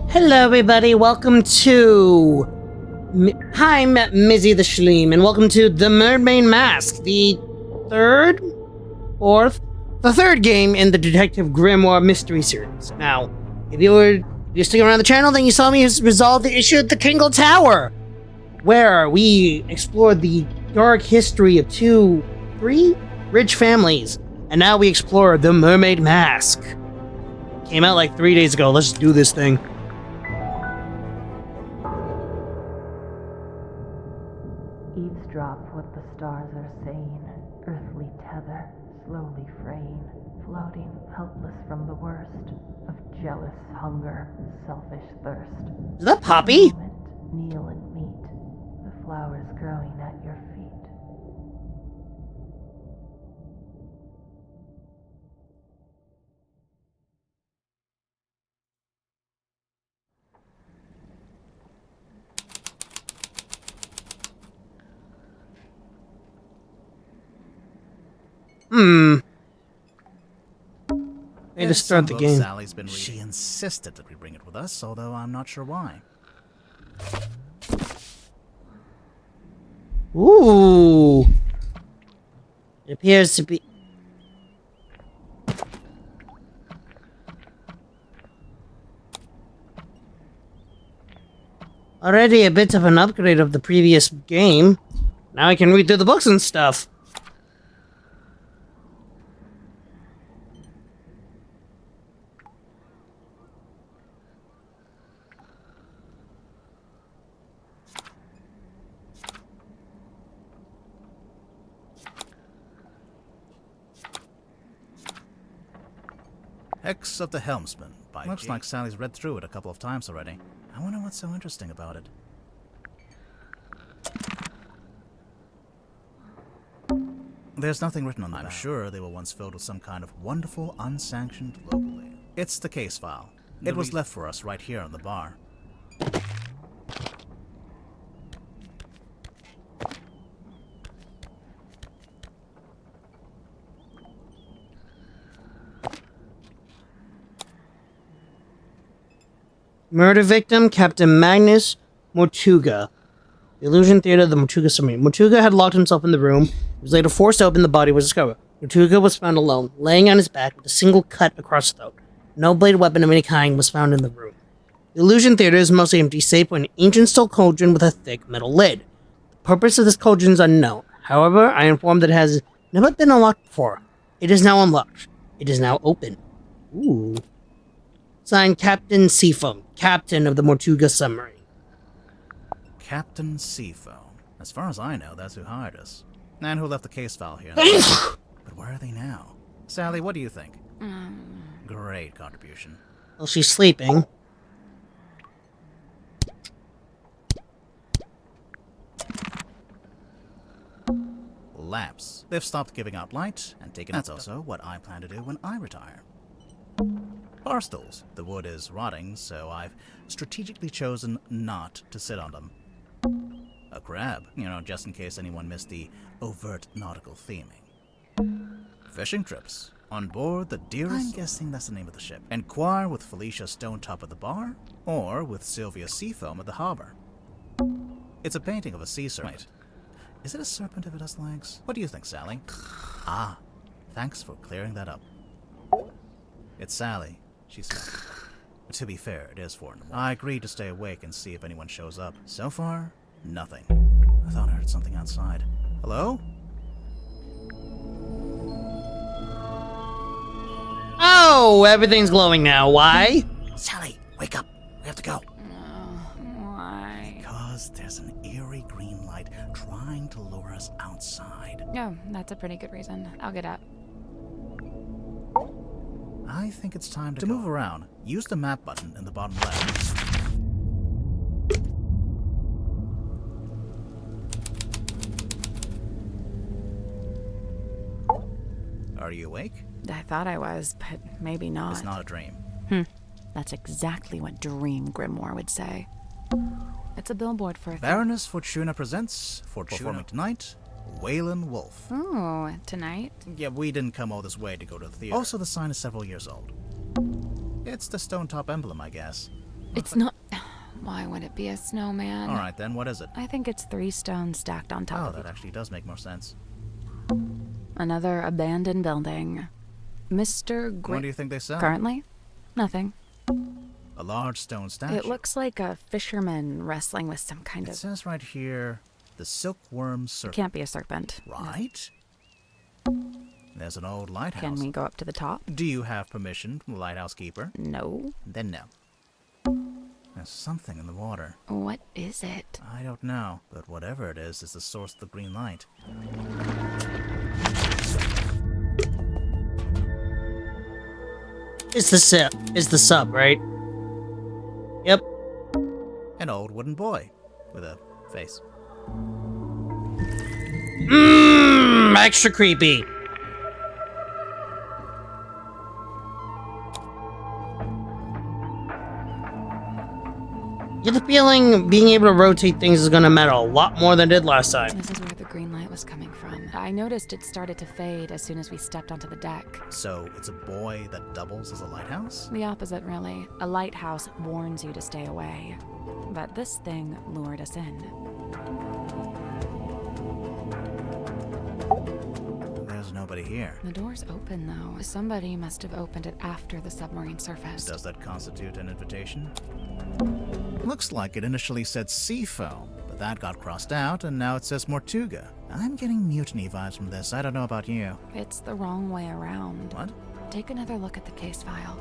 Hello, everybody. Welcome to... I'm Mizzy the Schleeme, and welcome to the Mermaid Mask, the third game in the Detective Grimoire mystery series. Now, if you're sticking around the channel, then you saw me resolve the issue at the Kingle Tower, where we explored the dark history of three rich families, and now we explore the Mermaid Mask. Came out like 3 days ago. Let's do this thing. Eavesdrop what the stars are saying, earthly tether, slowly fraying, floating helpless from the worst of jealous hunger, selfish thirst. Is that Poppy? Moment, kneel and meet the flowers growing at your feet. Way to start the game. Sally's been reading. She insisted that we bring it with us, although I'm not sure why. Ooh. It appears to be... already a bit of an upgrade of the previous game. Now I can read through the books and stuff. Hex of the Helmsman by Looks like Sally's read through it a couple of times already. I wonder what's so interesting about it. There's nothing written on them. I'm sure they were once filled with some kind of wonderful, unsanctioned locally. It's the case file. It was left for us right here on the bar. Murder victim, Captain Magnus Mortuga. The Illusion Theater of the Mortuga submarine. Mortuga had locked himself in the room. He was later forced to open. The body was discovered. Mortuga was found alone, laying on his back with a single cut across the throat. No bladed weapon of any kind was found in the room. The Illusion Theater is mostly empty, save for an ancient steel cauldron with a thick metal lid. The purpose of this cauldron is unknown. However, I am informed that it has never been unlocked before. It is now unlocked. It is now open. Ooh. Signed, Captain Seafoam, captain of the Mortuga submarine. Captain Seafoam. As far as I know, that's who hired us. And who left the case file here. But where are they now? Sally, what do you think? Great contribution. Well, she's sleeping. Lamps. They've stopped giving out light and taken. That's also what I plan to do when I retire. Bar stools. The wood is rotting, so I've strategically chosen not to sit on them. A crab, just in case anyone missed the overt nautical theming. Fishing trips. On board the Dearest... I'm guessing that's the name of the ship. Enquire with Felicia Stonetop at the bar, or with Sylvia Seafoam at the harbor. It's a painting of a sea serpent. Is it a serpent if it has legs? What do you think, Sally? Ah, thanks for clearing that up. It's Sally. She's fine. To be fair, it is 4 in the morning. I agreed to stay awake and see if anyone shows up. So far, nothing. I thought I heard something outside. Hello? Oh, everything's glowing now. Why? Sally, wake up. We have to go. Why? Because there's an eerie green light trying to lure us outside. Oh, that's a pretty good reason. I'll get up. I think it's time to move around. Use the map button in the bottom left. Are you awake? I thought I was, but maybe not. It's not a dream. That's exactly what Dream Grimoire would say. It's a billboard for a Baroness Fortuna presents, for performing tonight, Waylon Wolf. Oh, tonight? Yeah, we didn't come all this way to go to the theater. Also, the sign is several years old. It's the stone top emblem, I guess. It's not. Why would it be a snowman? Alright then, what is it? I think it's 3 stones stacked on top Oh, of that it. actually does make more sense. Another abandoned building. Mr. What do you think they sell? Currently? Nothing. A large stone statue. It looks like a fisherman wrestling with some kind It of... says right here, the silkworm serpent. Can't be a serpent. Right? There's an old lighthouse. Can we go up to the top? Do you have permission from the lighthouse keeper? No. Then no. There's something in the water. What is it? I don't know, but whatever it is the source of the green light. It's the sub, right? Yep. An old wooden boy with a face. Extra creepy. Get the feeling being able to rotate things is gonna matter a lot more than it did last time. This is where the green light was coming from. I noticed it started to fade as soon as we stepped onto the deck. So it's a boy that doubles as a lighthouse? The opposite, really. A lighthouse warns you to stay away. But this thing lured us in. There's nobody here. The door's open, though. Somebody must have opened it after the submarine surfaced. Does that constitute an invitation? Looks like it initially said Seafoam, but that got crossed out, and now it says Mortuga. I'm getting mutiny vibes from this. I don't know about you. It's the wrong way around. What? Take another look at the case file.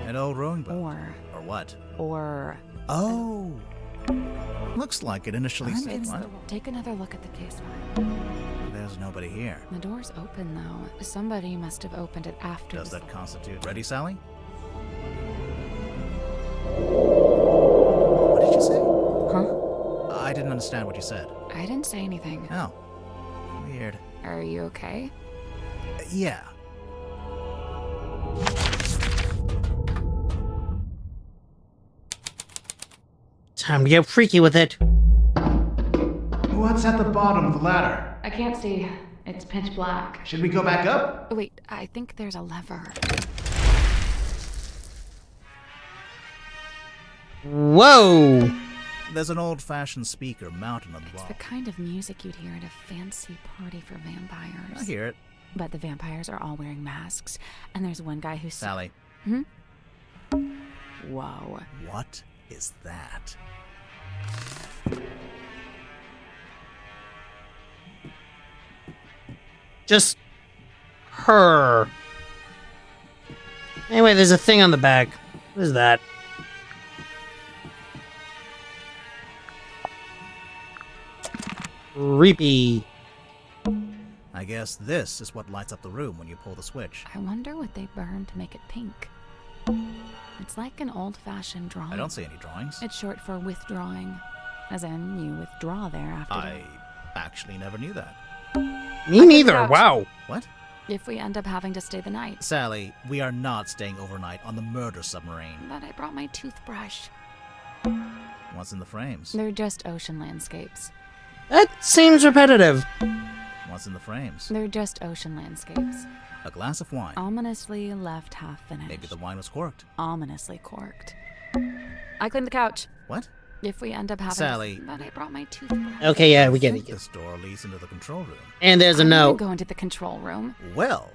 An old rowing boat. Or Or what? Oh. Looks like it initially said It's what? Take another look at the case file. There's nobody here. The door's open, though. Somebody must have opened it after. Does that constitute... Ready, Sally? What did you say? Huh? I didn't understand what you said. I didn't say anything. Oh. Weird. Are you okay? Yeah. Time to get freaky with it. What's at the bottom of the ladder? I can't see. It's pitch black. Should we go back up? Wait, I think there's a lever. Whoa! There's an old-fashioned speaker mounted on the It's wall. the kind of music you'd hear at a fancy party for vampires. I hear it. But the vampires are all wearing masks, and there's one guy who's... Sally, Whoa. what is that? Just her. Anyway, there's a thing on the back. What is that? Creepy. I guess this is what lights up the room when you pull the switch. I wonder what they burned to make it pink. It's like an old-fashioned drawing. I don't see any drawings. It's short for withdrawing. As in, you withdraw there after... I actually never knew that. Me neither. couch. Wow. What? If we end up having to stay the night. Sally, we are not staying overnight on the murder submarine. But I brought my toothbrush. What's in the frames? They're just ocean landscapes. That seems repetitive. What's in the frames? They're just ocean landscapes. A glass of wine. Ominously left half finished. Maybe the wine was corked. Ominously corked. I cleaned the couch. What? If we end up having Sally. But I brought my toothbrush. Okay, yeah, we I get think it. this door leads into the control room. And there's a I'm gonna note. go into the control room. Well,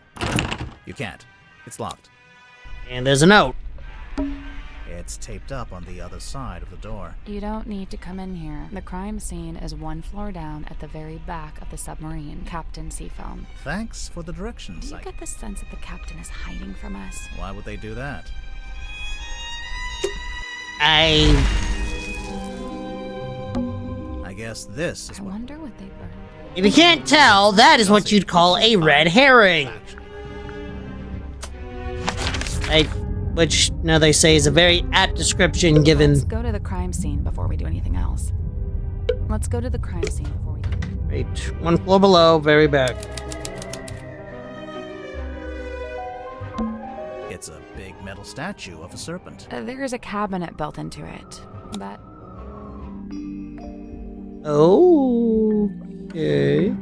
you can't. It's locked. And there's a note. It's taped up on the other side of the door. You don't need to come in here. The crime scene is 1 floor down at the very back of the submarine. Captain Seafoam. Thanks for the directions. Do you get the sense that the captain is hiding from us? Why would they do that? I guess this is I what... wonder what they burned. If you can't tell, that is what you'd call a red herring. Which, now they say, is a very apt description given... Let's go to the crime scene before we do anything else. Let's go to the crime scene before we do Right, 1 floor below, very back. It's a big metal statue of a serpent. There is a cabinet built into it, but Oh, okay.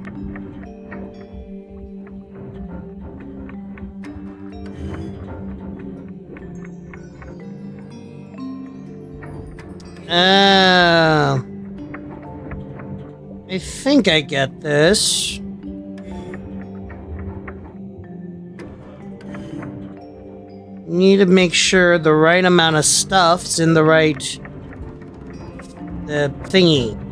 I think I get this. Need to make sure the right amount of stuff's in the right thingy.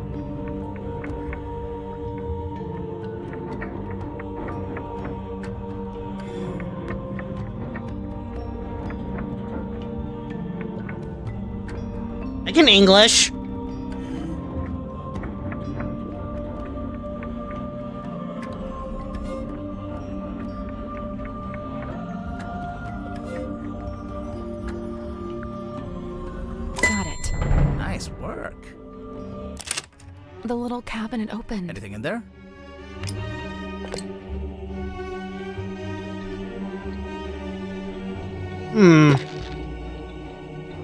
I can English. Got it. Nice work. The little cabinet opened. Anything in there?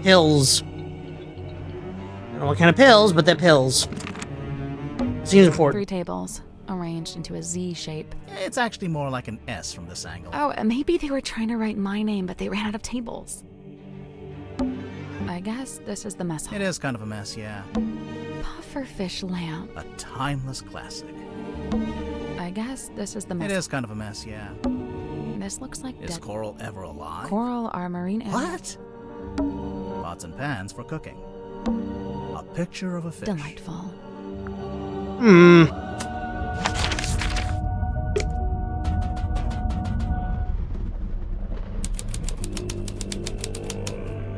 Pills. I don't know what kind of pills, but they're pills. Seems important. 3 tables, arranged into a Z shape. It's actually more like an S from this angle. Oh, maybe they were trying to write my name, but they ran out of tables. I guess this is the mess hall. It is kind of a mess, yeah. Pufferfish lamp. A timeless classic. I guess this is the mess. It is kind of a mess, yeah. This looks like Is dead coral ever alive? coral are marine animals. What? Pots and pans for cooking. A picture of a fish. Delightful.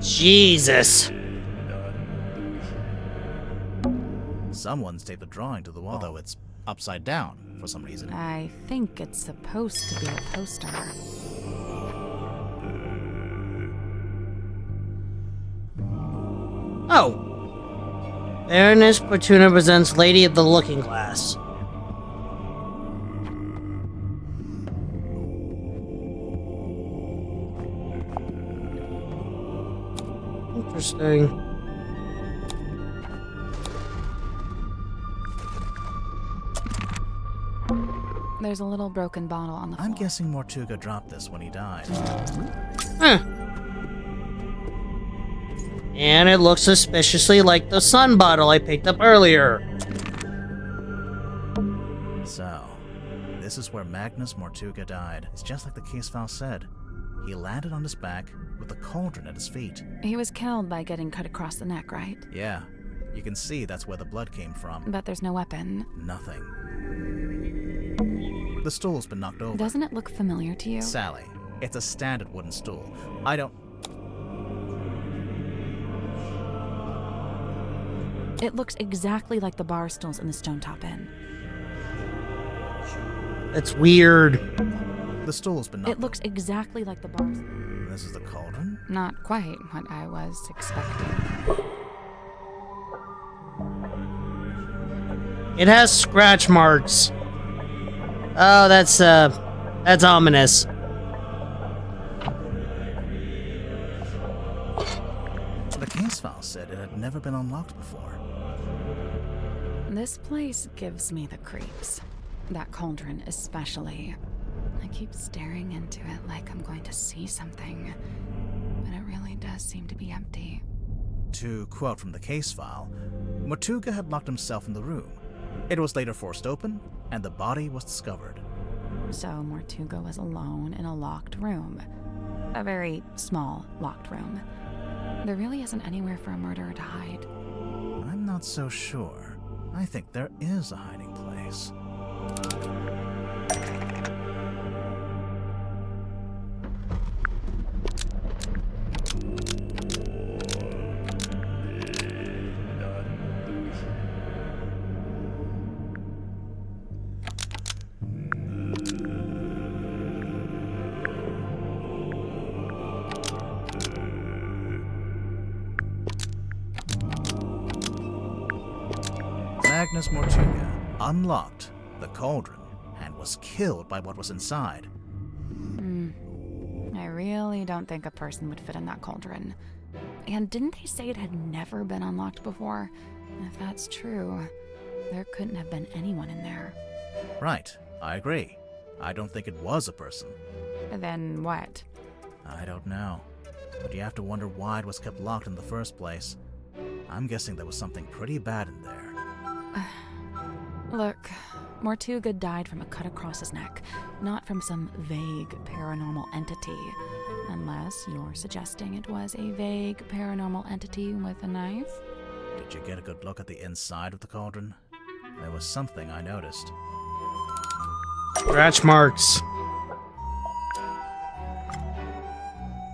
Jesus. Someone's taped a drawing to the wall, though it's upside down for some reason. I think it's supposed to be a poster. Oh. Baroness Fortuna presents Lady of the Looking Glass. Interesting. There's a little broken bottle on the floor. I'm guessing Mortuga dropped this when he died. Huh. And it looks suspiciously like the sun bottle I picked up earlier. So, this is where Magnus Mortuga died. It's just like the case file said. He landed on his back with a cauldron at his feet. He was killed by getting cut across the neck, right? Yeah, you can see that's where the blood came from. But there's no weapon. Nothing. The stool's been knocked over. Doesn't it look familiar to you? Sally, it's a standard wooden stool. I don't... It looks exactly like the bar stools in the Stone Top Inn. That's weird. The stool's been knocked It looks exactly like the bar. over. This is the cauldron? Not quite what I was expecting. It has scratch marks. Oh, that's ominous. The case file said it had never been unlocked before. This place gives me the creeps. That cauldron especially. I keep staring into it like I'm going to see something, but it really does seem to be empty. To quote from the case file, Mortuga had locked himself in the room. It was later forced open, and the body was discovered. So Mortuga was alone in a locked room. A very small locked room. There really isn't anywhere for a murderer to hide. I'm not so sure. I think there is a hiding place. Magnus Mortuga unlocked the cauldron and was killed by what was inside. I really don't think a person would fit in that cauldron. And didn't they say it had never been unlocked before? If that's true, There couldn't have been anyone in there. Right, I agree. I don't think it was a person. Then what? I don't know. But you have to wonder why it was kept locked in the first place. I'm guessing there was something pretty bad in there. Look, Mortuga died from a cut across his neck, not from some vague paranormal entity. Unless you're suggesting it was a vague paranormal entity with a knife? Did you get a good look at the inside of the cauldron? There was something I noticed. Scratch marks.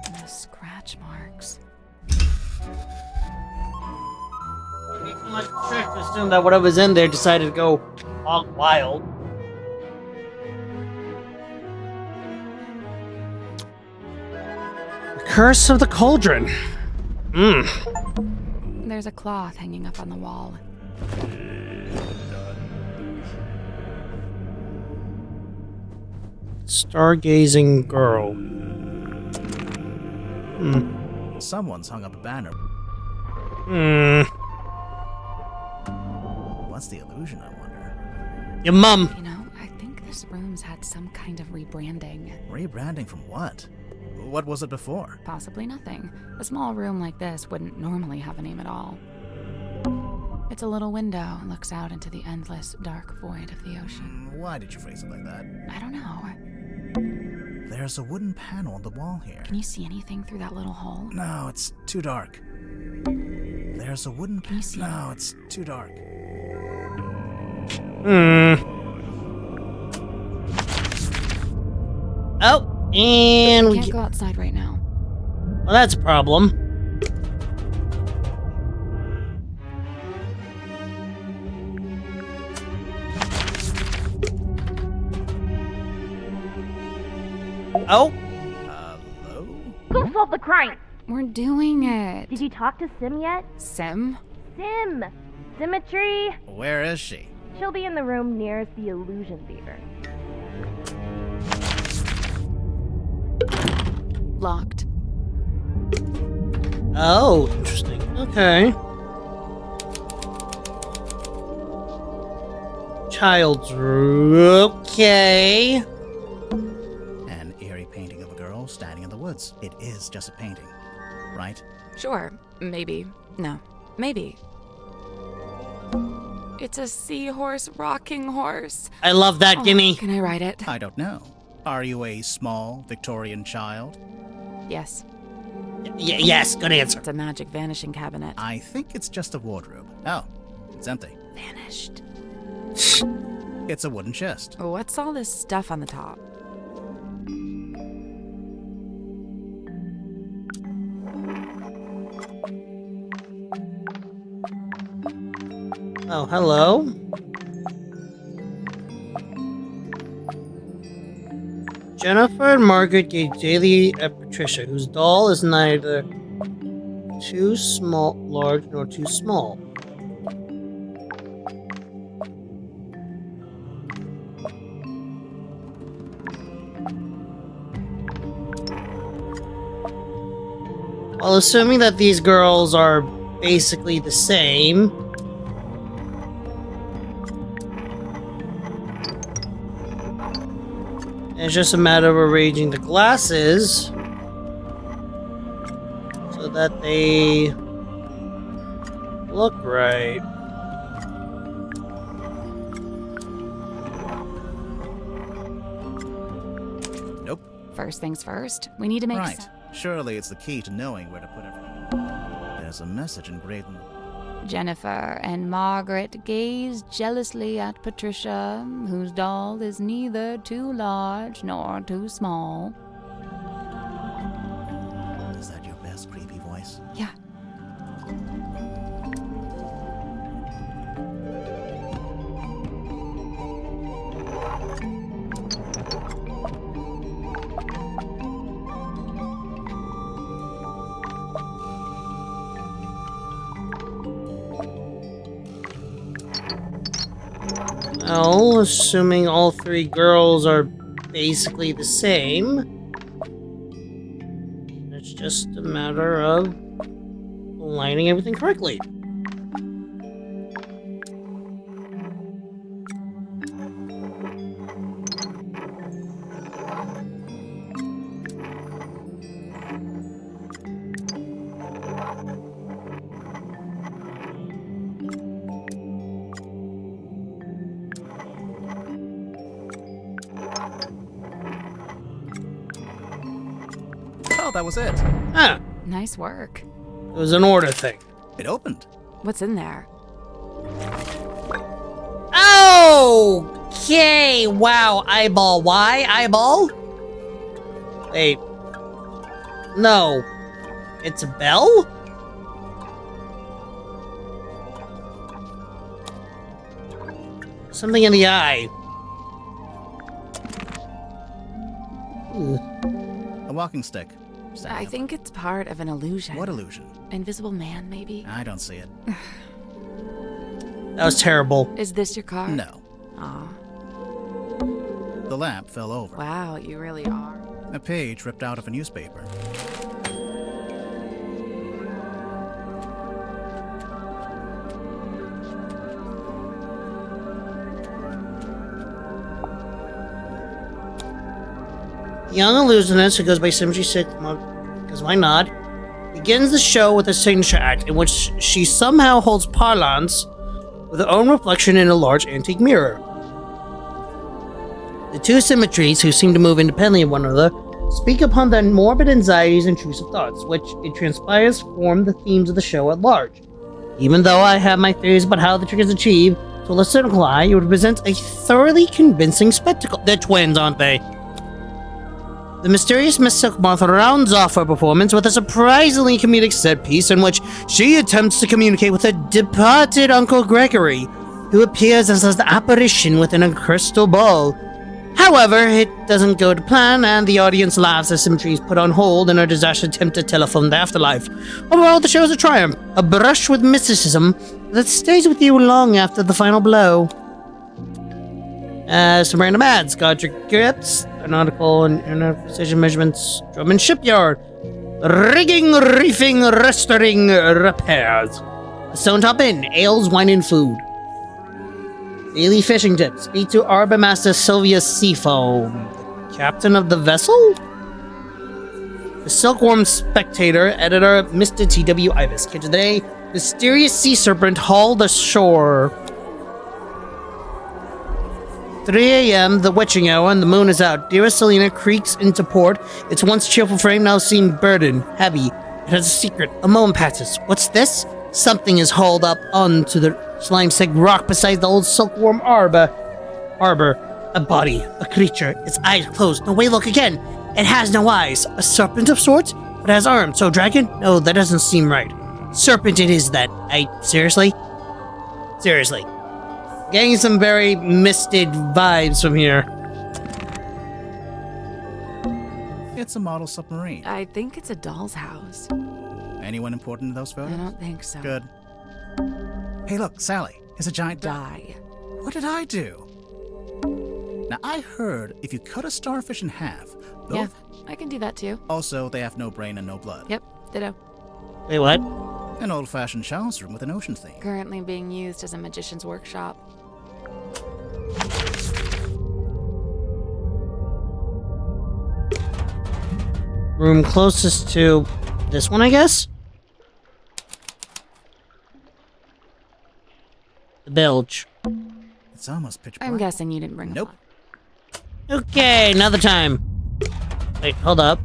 The scratch marks. Makes me like a trick to assume that whatever's in there decided to go all wild. The Curse of the Cauldron. There's a cloth hanging up on the wall. Stargazing girl. Someone's hung up a banner. What's the illusion, I wonder? Your mum. You know, I think this room's had some kind of rebranding. Rebranding from what? What was it before? Possibly nothing. A small room like this wouldn't normally have a name at all. It's a little window, looks out into the endless, dark void of the ocean. Why did you phrase it like that? I don't know. There's a wooden panel on the wall here. Can you see anything through that little hole? No, it's too dark. There's a wooden Can you see? No, it's too dark. Oh, and we Can't go outside right now. well, that's a problem. Oh, Hello? Go solve the crime! We're doing it. Did you talk to Sim yet? Sim? Sim! Symmetry! Where is she? She'll be in the room nearest the illusion theater. Locked. oh, interesting. Okay. Child's room. Okay. An eerie painting of a girl standing in the woods. It is just a painting, right? Sure. Maybe. No. Maybe. It's a seahorse rocking horse. I love that. Oh, Gimme. Can I ride it? I don't know. Are you a small Victorian child? Yes. Yes, good answer. It's a magic vanishing cabinet. I think it's just a wardrobe. Oh, it's empty. Vanished. It's a wooden chest. What's all this stuff on the top? Oh, hello. Jennifer and Margaret gave daily at Patricia, whose doll is neither too large nor too small. While assuming that these girls are basically the same, it's just a matter of arranging the glasses so that they look right. Nope. First things first, we need to make Right. Surely it's the key to knowing where to put everything. There's a message engraved in the... Jennifer and Margaret gaze jealously at Patricia, whose doll is neither too large nor too small. Is that your best creepy voice? Yeah. Well, assuming all three girls are basically the same, it's just a matter of aligning everything correctly. No, that was it. Huh. Nice work. It was an order thing. It opened. What's in there? Okay, wow, eyeball. Why eyeball? Wait. No. It's a bell? Something in the eye. A walking stick. Standing I up. think it's part of an illusion. What illusion? Invisible man, maybe? I don't see it. That was terrible. Is this your car? No. Aw. The lamp fell over. Wow, you really are. A page ripped out of a newspaper. The young illusionist, who goes by Symmetry 6, because why not, begins the show with a signature act in which she somehow holds parlance with her own reflection in a large antique mirror. The two symmetries, who seem to move independently of one another, speak upon their morbid anxieties and intrusive thoughts, which it transpires form the themes of the show at large. Even though I have my theories about how the trick is achieved, to a cynical eye, it would present a thoroughly convincing spectacle. They're twins, aren't they? The mysterious Miss Silkmoth rounds off her performance with a surprisingly comedic set piece in which she attempts to communicate with her departed Uncle Gregory, who appears as an apparition within a crystal ball. However, it doesn't go to plan, and the audience laughs as Symmetry is put on hold in her disastrous attempt to telephone the afterlife. Overall, the show is a triumph, a brush with mysticism that stays with you long after the final blow. Some random ads. Got your grips. An article on precision measurements. Drum and shipyard. Rigging, reefing, restoring, repairs. A Stone Top Inn. Ales, wine, and food. Daily fishing tips. Speak to Arbor Master Sylvia Seafoam, the captain of the vessel? The Silkworm Spectator. Editor Mr. T.W. Ibis. Kid today. Mysterious sea serpent hauled ashore. 3 a.m., the witching hour, and the moon is out. Dearest Selena creaks into port. Its once cheerful frame now seemed burdened, heavy. It has a secret. A moment passes. What's this? Something is hauled up onto the slime-sick rock beside the old silkworm arbor. A body. A creature. Its eyes closed. No, wait, look again. It has no eyes. A serpent of sorts? But it has arms. So dragon? No, that doesn't seem right. Serpent it is then. Seriously? Seriously. Getting some very misted vibes from here. It's a model submarine. I think it's a doll's house. Anyone important in those I photos? don't think so. Good. Hey, look, Sally. It's a giant Die. What did I do? Now, I heard if you cut a starfish in half, both... Yeah, I can do that too. Also, they have no brain and no blood. Yep, ditto. Wait, what? An old-fashioned child's room with an ocean theme. Currently being used as a magician's workshop. Room closest to this one, I guess? The bilge. It's almost pitch black. I'm guessing you didn't bring Nope. a lot. Okay, another time. Wait, hold up.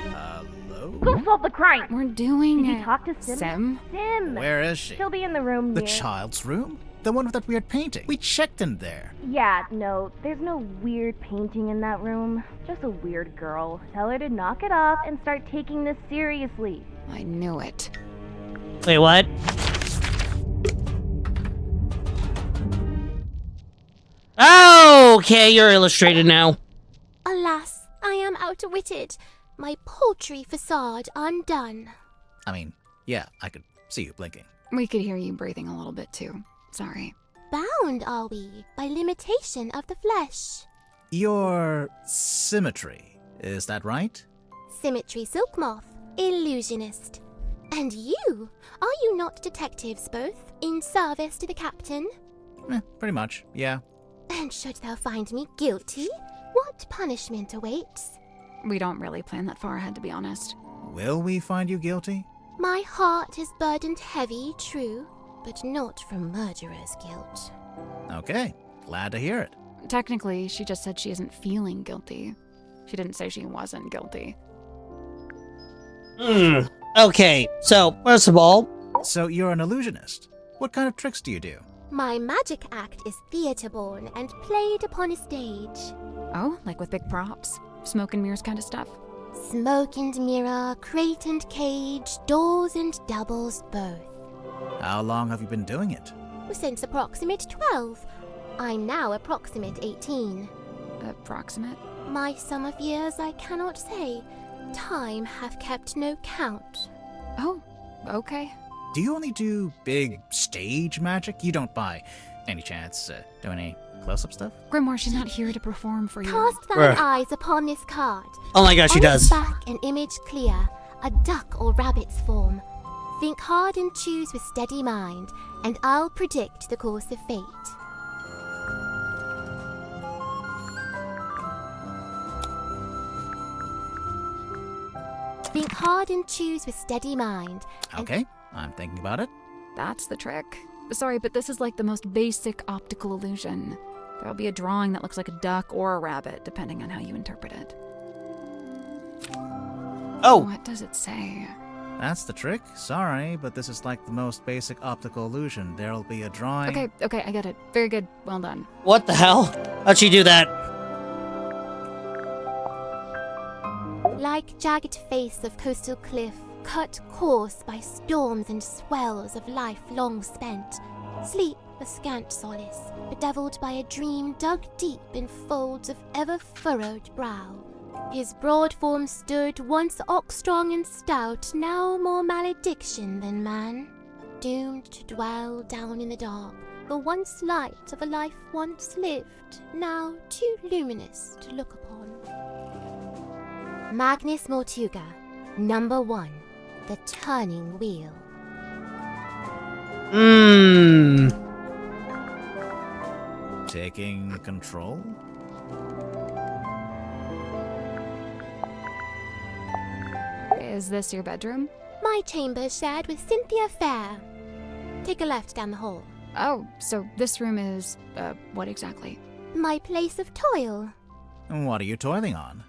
Hello? Go solve the crime! We're doing Did you it. talk to Sim? Sim? Sim! Where is she? She'll be in the room The near... child's room? The one with that weird painting. We checked in there. Yeah, no, there's no weird painting in that room. Just a weird girl. Tell her to knock it off and start taking this seriously. I knew it. Wait, what? Oh, okay, you're illustrated now. Alas, I am outwitted. My paltry facade undone. I mean, yeah, I could see you blinking. We could hear you breathing a little bit too. Sorry. Bound are we by limitation of the flesh. Your symmetry, is that right? Symmetry Silkmoth, illusionist. And you? Are you not detectives both, in service to the captain? Pretty much, yeah. And should thou find me guilty, what punishment awaits? We don't really plan that far ahead, to be honest. Will we find you guilty? My heart is burdened heavy, true, but not from murderer's guilt. Okay, glad to hear it. technically, she just said she isn't feeling guilty. She didn't say she wasn't guilty. Okay, so, first of all, So you're an illusionist. What kind of tricks do you do? My magic act is theatre-born and played upon a stage. Oh, like with big props? Smoke and mirrors kind of stuff? Smoke and mirror, crate and cage, doors and doubles both. How long have you been doing it? Since approximate 12. I'm now approximate 18. Approximate? My sum of years I cannot say. Time have kept no count. Oh, okay. Do you only do big stage magic? You don't, by any chance, do any close-up stuff? Grimoire, she's not here to perform for you. Cast Bruh. thine eyes upon this card. oh my gosh, she On its does. back an image clear, a duck or rabbit's form. Think hard and choose with steady mind, and I'll predict the course of fate. Think hard and choose with steady mind. Okay, I'm thinking about it. That's the trick. Sorry, but this is like the most basic optical illusion. There'll be a drawing that looks like a duck or a rabbit, depending on how you interpret it. Oh, What does it say? That's the trick. Sorry, but this is like the most basic optical illusion. There'll be a drawing. Okay, I get it. Very good. Well done. what the hell? How'd she do that? Like jagged face of coastal cliff, cut coarse by storms and swells of life long spent. Sleep a scant solace, bedeviled by a dream dug deep in folds of ever-furrowed brow. His broad form stood, once ox-strong and stout, now more malediction than man. Doomed to dwell down in the dark, the once light of a life once lived, now too luminous to look upon. Magnus Mortuga, number 1, the turning wheel. Taking control? Is this your bedroom? My chamber shared with Cynthia Fair. Take a left down the hall. Oh, so this room is, what exactly? My place of toil. What are you toiling on?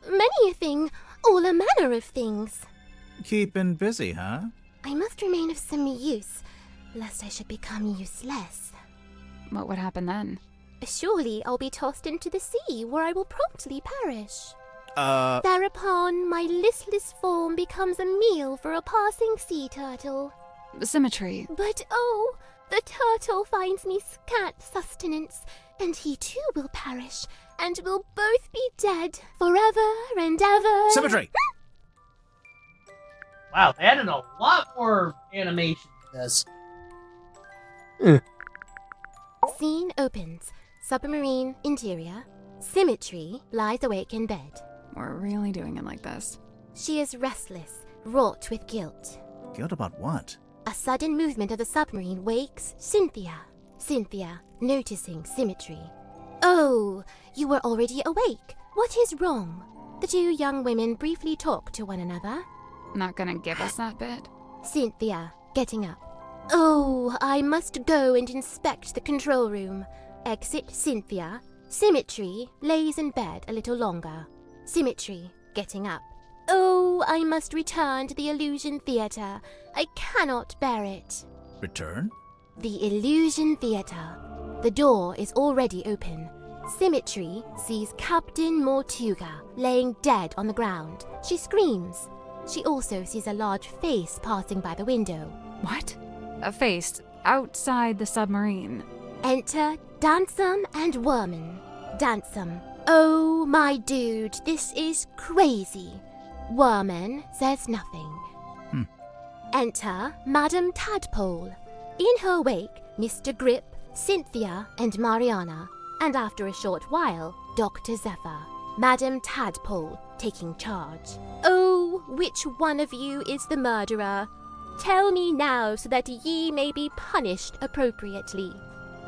Many a thing, all a manner of things. Keeping busy, huh? I must remain of some use, lest I should become useless. What would happen then? Surely I'll be tossed into the sea, where I will promptly perish. Uh, Thereupon my listless form becomes a meal for a passing sea turtle. Symmetry. But oh, the turtle finds me scant sustenance, and he too will perish, and we'll both be dead forever and ever. Symmetry! Wow, they added a lot more animation to this. Scene opens. Submarine interior. Symmetry lies awake in bed. We're really doing it like this. She is restless, wrought with guilt. Guilt about what? A sudden movement of the submarine wakes Cynthia. Cynthia, noticing Symmetry. Oh, you were already awake. What is wrong? The two young women briefly talk to one another. Not gonna give us that bit? Cynthia, getting up. Oh, I must go and inspect the control room. Exit Cynthia. Symmetry lays in bed a little longer. Symmetry, getting up. Oh, I must return to the Illusion Theatre. I cannot bear it. Return? The Illusion Theatre. The door is already open. Symmetry sees Captain Mortuga laying dead on the ground. She screams. She also sees a large face passing by the window. What? A face outside the submarine. Enter Dansum and Worman. Dansum. Oh, my dude, this is crazy. Worman says nothing. Enter Madame Tadpole. In her wake, Mr. Grip, Cynthia, and Mariana. And after a short while, Dr. Zephyr. Madame Tadpole taking charge. Oh, which one of you is the murderer? Tell me now so that ye may be punished appropriately.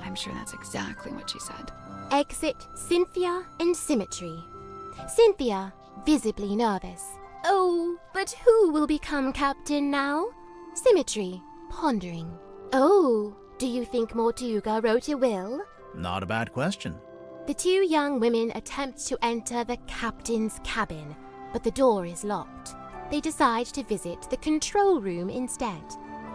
I'm sure that's exactly what she said. Exit Cynthia and Symmetry. Cynthia, visibly nervous. Oh, but who will become captain now? Symmetry, pondering. Oh, do you think Mortuga wrote a will? Not a bad question. The two young women attempt to enter the captain's cabin, but the door is locked. They decide to visit the control room instead.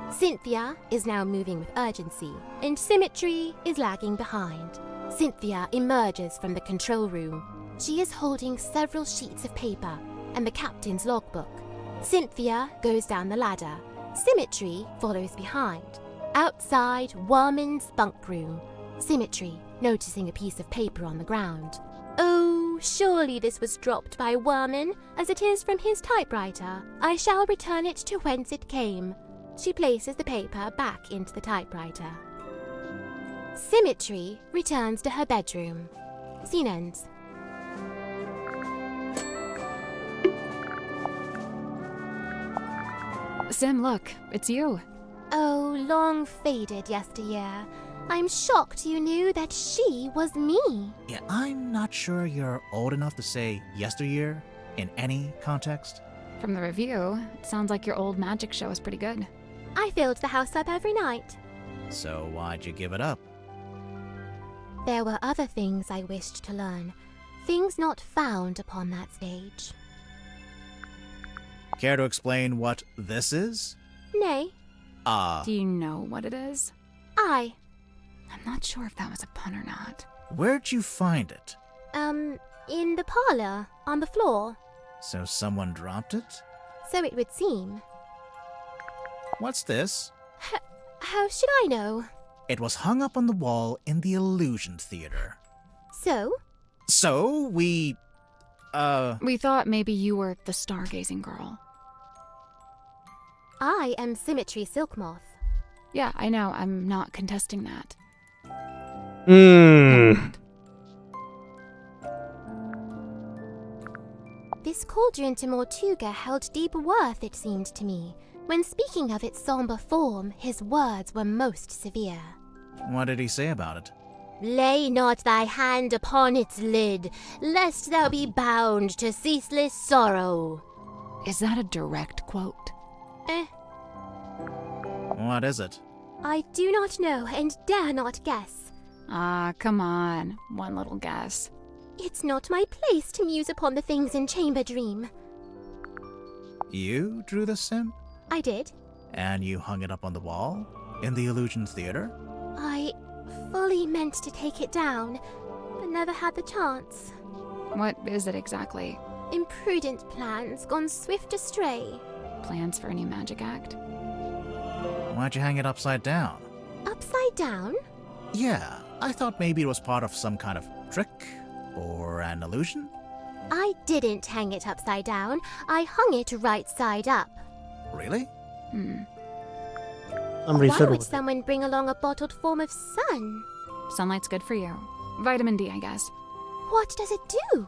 Cynthia is now moving with urgency, and Symmetry is lagging behind. Cynthia emerges from the control room. She is holding several sheets of paper and the captain's logbook. Cynthia goes down the ladder. Symmetry follows behind. Outside Worman's bunk room, Symmetry noticing a piece of paper on the ground. Oh, surely this was dropped by Worman, as it is from his typewriter. I shall return it to whence it came. She places the paper back into the typewriter. Symmetry returns to her bedroom. Scene ends. Sim, look, it's you. Oh, long faded yesteryear. I'm shocked you knew that she was me. Yeah, I'm not sure you're old enough to say yesteryear in any context. From the review, it sounds like your old magic show is pretty good. I filled the house up every night. So why'd you give it up? There were other things I wished to learn, things not found upon that stage. Care to explain what this is? Nay, Do you know what it is? I. I'm not sure if that was a pun or not. Where'd you find it? In the parlor, on the floor. So someone dropped it? So it would seem. What's this? How should I know? It was hung up on the wall in the Illusion Theater. So? So, we thought maybe you were the stargazing girl. I am Symmetry Silkmoth. Yeah, I know, I'm not contesting that. This cauldron to Mortuga held deep worth, it seemed to me. When speaking of its somber form, his words were most severe. What did he say about it? Lay not thy hand upon its lid, lest thou be bound to ceaseless sorrow. Is that a direct quote? What is it? I do not know and dare not guess. Ah, come on. One little guess. It's not my place to muse upon the things in Chamber Dream. You drew this sim? I did. And you hung it up on the wall? In the Illusion Theater? I fully meant to take it down, but never had the chance. What is it exactly? Imprudent plans gone swift astray. Plans for a new magic act? Why'd you hang it upside down? Upside down? Yeah, I thought maybe it was part of some kind of trick or an illusion. I didn't hang it upside down. I hung it right side up. Really? Somebody Why fiddle would with it. someone bring along a bottled form of sun? Sunlight's good for you. Vitamin D, I guess. What does it do?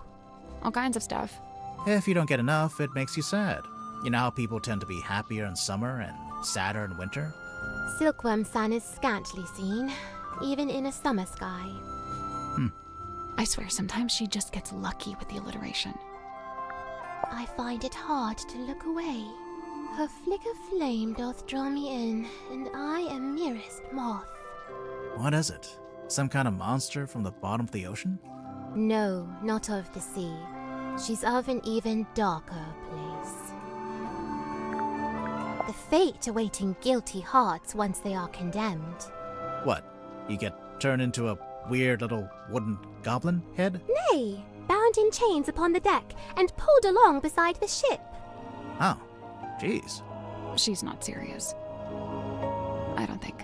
All kinds of stuff. If you don't get enough, it makes you sad. You know how people tend to be happier in summer and sadder in winter? Silkworm sun is scantily seen, even in a summer sky. I swear, sometimes she just gets lucky with the alliteration. I find it hard to look away. Her flicker flame doth draw me in, and I am merest moth. What is it? Some kind of monster from the bottom of the ocean? No, not of the sea. She's of an even darker place. The fate awaiting guilty hearts once they are condemned. What? You get turned into a weird little wooden goblin head? Nay, bound in chains upon the deck and pulled along beside the ship. Oh, jeez. She's not serious. I don't think.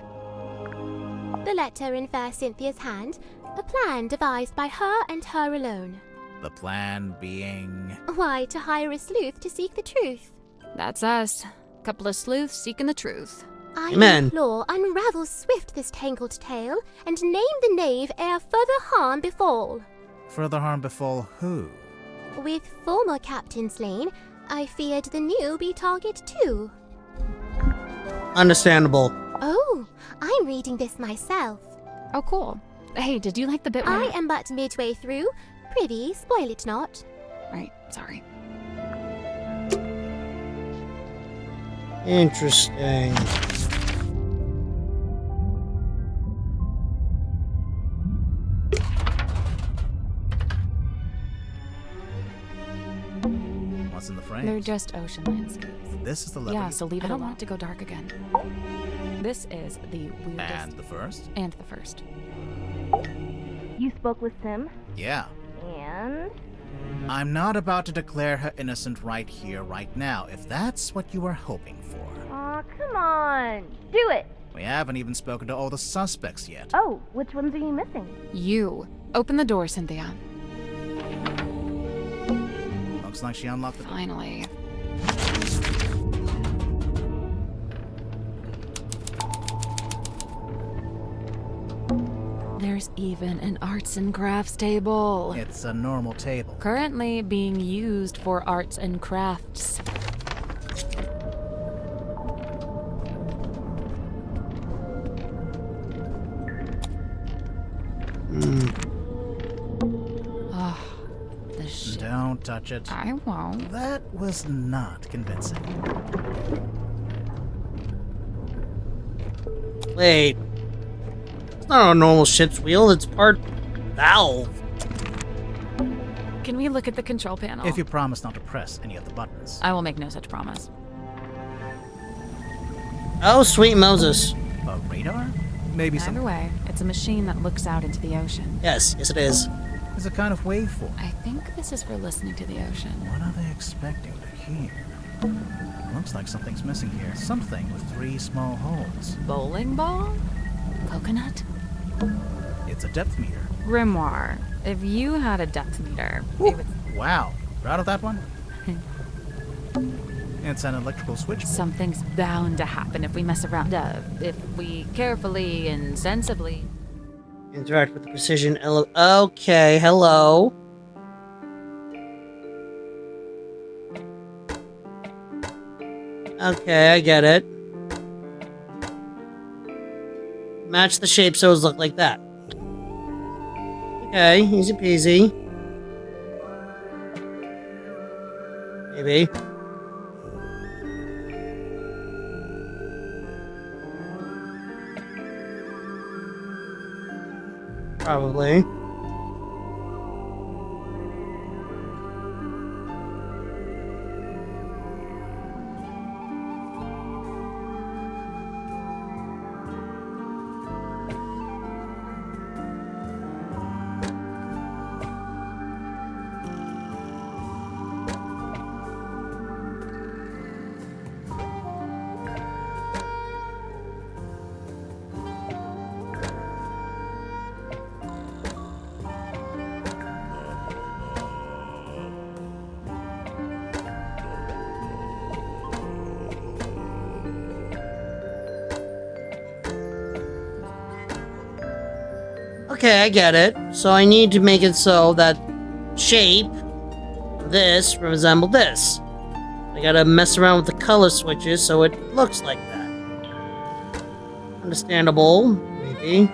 The letter in fair Cynthia's hand, a plan devised by her and her alone. The plan being... Why, to hire a sleuth to seek the truth. That's us. Couple of sleuths seeking the truth. I Amen. implore, unravel swift this tangled tale, and name the knave ere further harm befall. Further harm befall who? With former captain slain, I feared the new be target too. Understandable. Oh, I'm reading this myself. Oh, cool. Hey, did you like the bit where... I am but midway through. Prithee, spoil it not. Right, sorry. just ocean landscapes. This is the level. Yeah, so leave it alone. I don't want it to go dark again. This is the weirdest. And the first? And the first. You spoke with Sim? Yeah. And? I'm not about to declare her innocent right here, right now, if that's what you were hoping for. Aw, come on. Do it. We haven't even spoken to all the suspects yet. Oh, which ones are you missing? You. Open the door, Cynthia. Looks like she unlocked the door. Finally. There's even an arts and crafts table. It's a normal table. Currently being used for arts and crafts. Oh, the shit. Don't touch it. I won't. That was not convincing. Wait. It's not a normal ship's wheel, it's part valve. Can we look at the control panel? If you promise not to press any of the buttons. I will make no such promise. Oh, sweet Moses. A radar? Maybe Either some. way, it's a machine that looks out into the ocean. Yes, yes it is. It's a kind of waveform. I think this is for listening to the ocean. What are they expecting to hear? Looks like something's missing here. Something with 3 small holes. Bowling ball? Coconut? It's a depth meter. Grimoire. If you had a depth meter, it would... Wow. Proud of that one? It's an electrical switch. Something's bound to happen if we mess around. If we carefully and sensibly... Interact with the precision Okay, hello. Okay, I get it. Match the shape so it look like that. Okay, easy peasy. Maybe. Probably. Okay, I get it. So I need to make it so that shape, this, resemble this. I gotta mess around with the color switches so it looks like that. Understandable, maybe.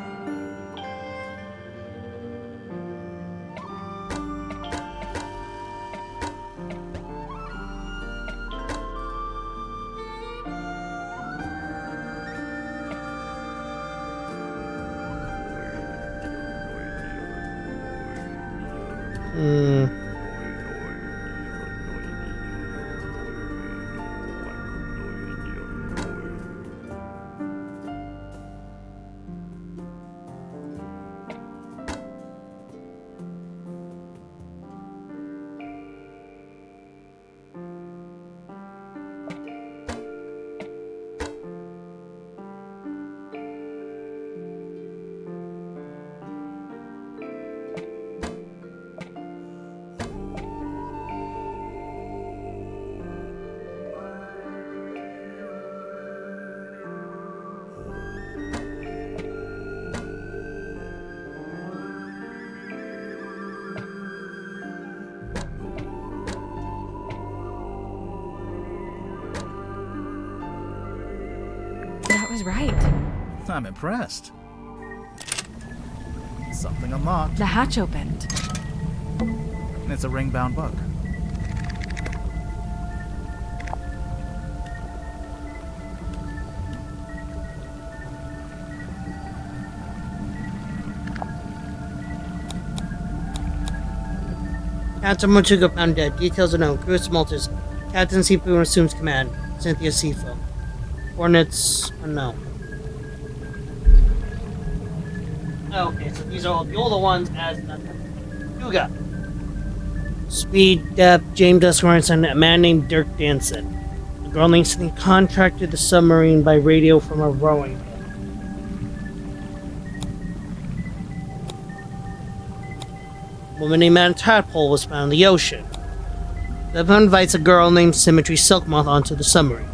That was right. I'm impressed. Something unlocked. The hatch opened. It's a ring-bound book. Captain Motuga found dead. Details unknown. Crew Maltese. Captain Seafoam assumes command. Cynthia Seafoam. Coordinates unknown. Okay, so these are all the older ones as Yuga. Speed, depth, James Esquire, and a man named Dirk Danson. A girl named Cynthia contracted the submarine by radio from a rowing boat. A woman named Madame Tadpole was found in the ocean. The event invites a girl named Symmetry Silkmoth onto the submarine.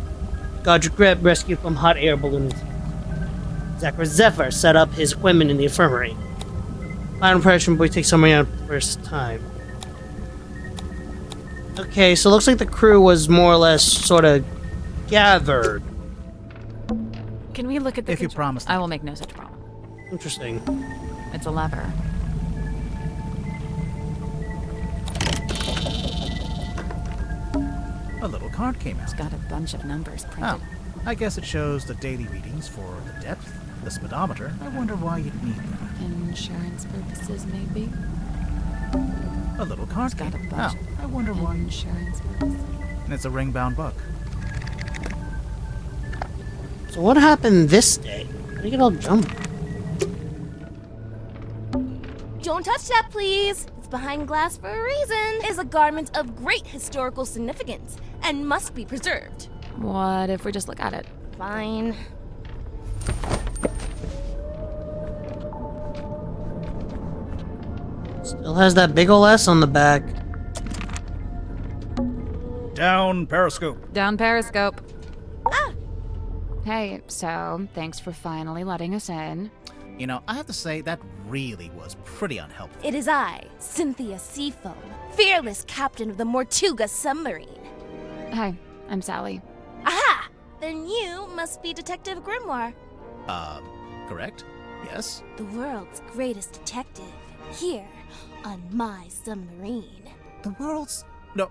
Godric Grip rescued from hot air balloons. Zachary Zephyr set up his equipment in the infirmary. Final impression, boy takes submarine out for the first time. Okay, so it looks like the crew was more or less sort of gathered. Can we look at the If you promise. I will make no such problem. Interesting. It's a lever. A little card came out. It's got a bunch of numbers printed. Oh, I guess it shows the daily readings for the depth, the speedometer. I wonder why you'd need that. Insurance purposes, maybe. A little card It's got a came bunch. out. I wonder why. Insurance purposes. And it's a ring-bound book. So what happened this day? How do you get all jumped? Don't touch that, please. It's behind glass for a reason. It is a garment of great historical significance and must be preserved. What if we just look at it? Fine. Still has that big ol' S on the back. Down periscope. Down periscope. Ah! Hey, so thanks for finally letting us in. You know, I have to say, that really was pretty unhelpful. It is I, Cynthia Seafoam, fearless captain of the Mortuga submarine. Hi, I'm Sally. Aha! Then you must be Detective Grimoire, Correct? Yes? the world's greatest detective, here on my submarine. The world's... No,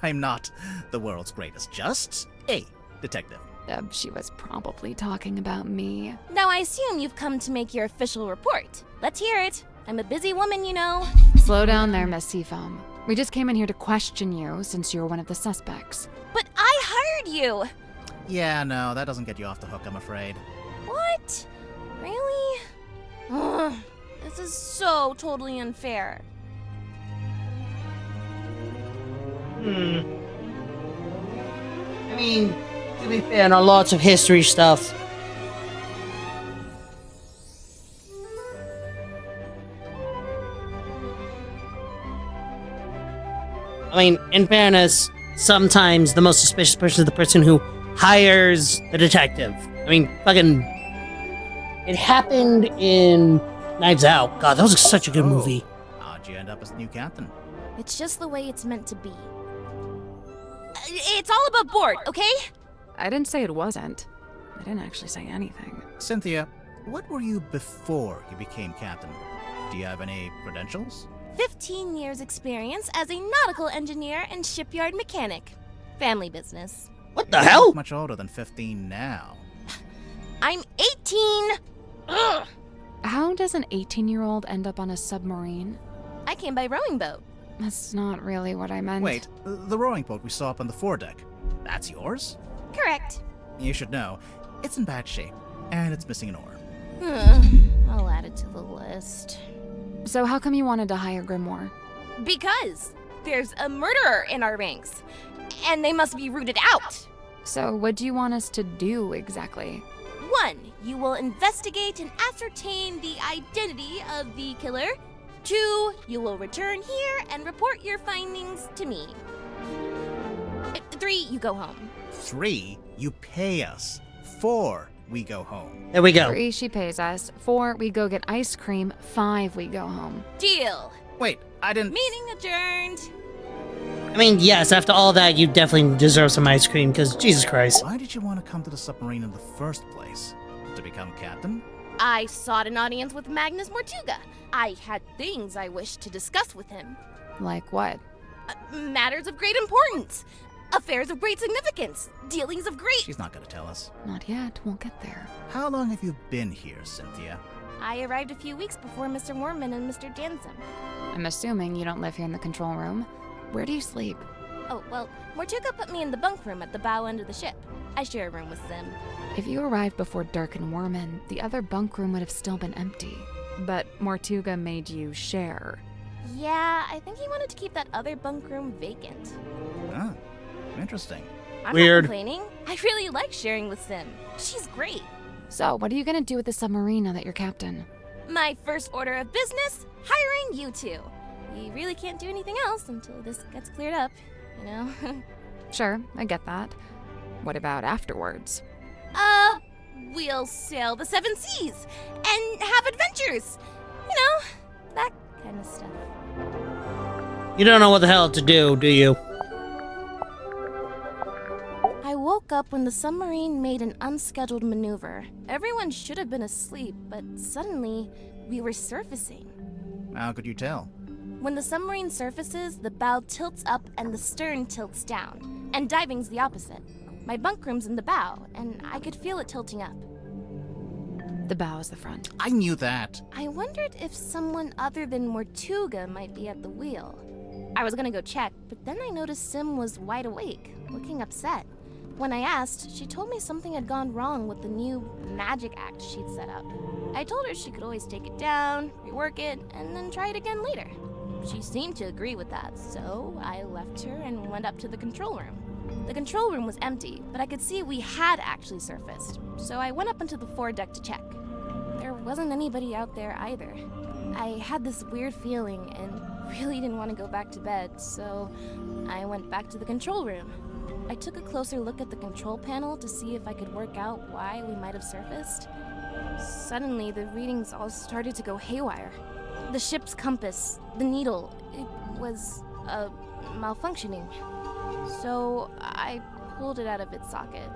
I'm not the world's greatest. Just a detective. She was probably talking about me. Now I assume you've come to make your official report. Let's hear it. I'm a busy woman, you know. Slow down there, Miss Seafoam. We just came in here to question you since you're one of the suspects. But I hired you! Yeah, no, that doesn't get you off the hook, I'm afraid. What? Really? Ugh, this is so totally unfair. I mean, to be fair, not lots of history stuff. I mean, in fairness, sometimes the most suspicious person is the person who hires the detective. I mean, fucking... It happened in Knives Out. God, that was such a good movie. How'd you end up as the new captain? It's just the way it's meant to be. It's all above board, okay? I didn't say it wasn't. I didn't actually say anything. Cynthia, what were you before you became captain? Do you have any credentials? 15 years experience as a nautical engineer and shipyard mechanic. Family business. What the hell? Much older than 15 now. I'm 18! Ugh! How does an 18-year-old end up on a submarine? I came by rowing boat. That's not really what I meant. Wait, the rowing boat we saw up on the foredeck. That's yours? Correct. You should know. It's in bad shape, and it's missing an oar. I'll add it to the list. So how come you wanted to hire Grimoire? Because there's a murderer in our ranks, and they must be rooted out. So what do you want us to do exactly? 1. You will investigate and ascertain the identity of the killer. 2. You will return here and report your findings to me. 3. You go home. 3. You pay us. 4. We go home. There we go. 3, she pays us. 4, we go get ice cream. 5, we go home. Deal. Wait, I didn't... Meeting adjourned. I mean, yes, after all that, you definitely deserve some ice cream, because Jesus Christ. Why did you want to come to the submarine in the first place? To become captain? I sought an audience with Magnus Mortuga. I had things I wished to discuss with him. Like what? Matters of great importance. Affairs of great significance. Dealings of great... She's not going to tell us. Not yet, we'll get there. How long have you been here, Cynthia? I arrived a few weeks before Mr. Mormon and Mr. Danson. I'm assuming you don't live here in the control room. Where do you sleep? Oh, well, Mortuga put me in the bunk room at the bow end of the ship. I share a room with Sim. If you arrived before Dirk and Worman, the other bunk room would have still been empty. But Mortuga made you share. Yeah, I think he wanted to keep that other bunk room vacant. Ah, interesting. I'm Weird. not complaining. I really like sharing with Sim. She's great. So, what are you gonna do with the submarine now that you're captain? My first order of business, hiring you two. We really can't do anything else until this gets cleared up, you know? Sure, I get that. What about afterwards? We'll sail the 7 seas and have adventures. You know, that kind of stuff. You don't know what the hell to do you? I woke up when the submarine made an unscheduled maneuver. Everyone should have been asleep, but suddenly we were surfacing. How could you tell? When the submarine surfaces, the bow tilts up and the stern tilts down, and diving's the opposite. My bunk room's in the bow, and I could feel it tilting up. The bow is the front. I knew that. I wondered if someone other than Mortuga might be at the wheel. I was gonna go check, but then I noticed Sim was wide awake, looking upset. When I asked, she told me something had gone wrong with the new magic act she'd set up. I told her she could always take it down, rework it, and then try it again later. She seemed to agree with that, so I left her and went up to the control room. The control room was empty, but I could see we had actually surfaced, so I went up onto the foredeck to check. There wasn't anybody out there either. I had this weird feeling and really didn't want to go back to bed, so I went back to the control room. I took a closer look at the control panel to see if I could work out why we might have surfaced. Suddenly, the readings all started to go haywire. The ship's compass, the needle, it was, malfunctioning. So I pulled it out of its socket.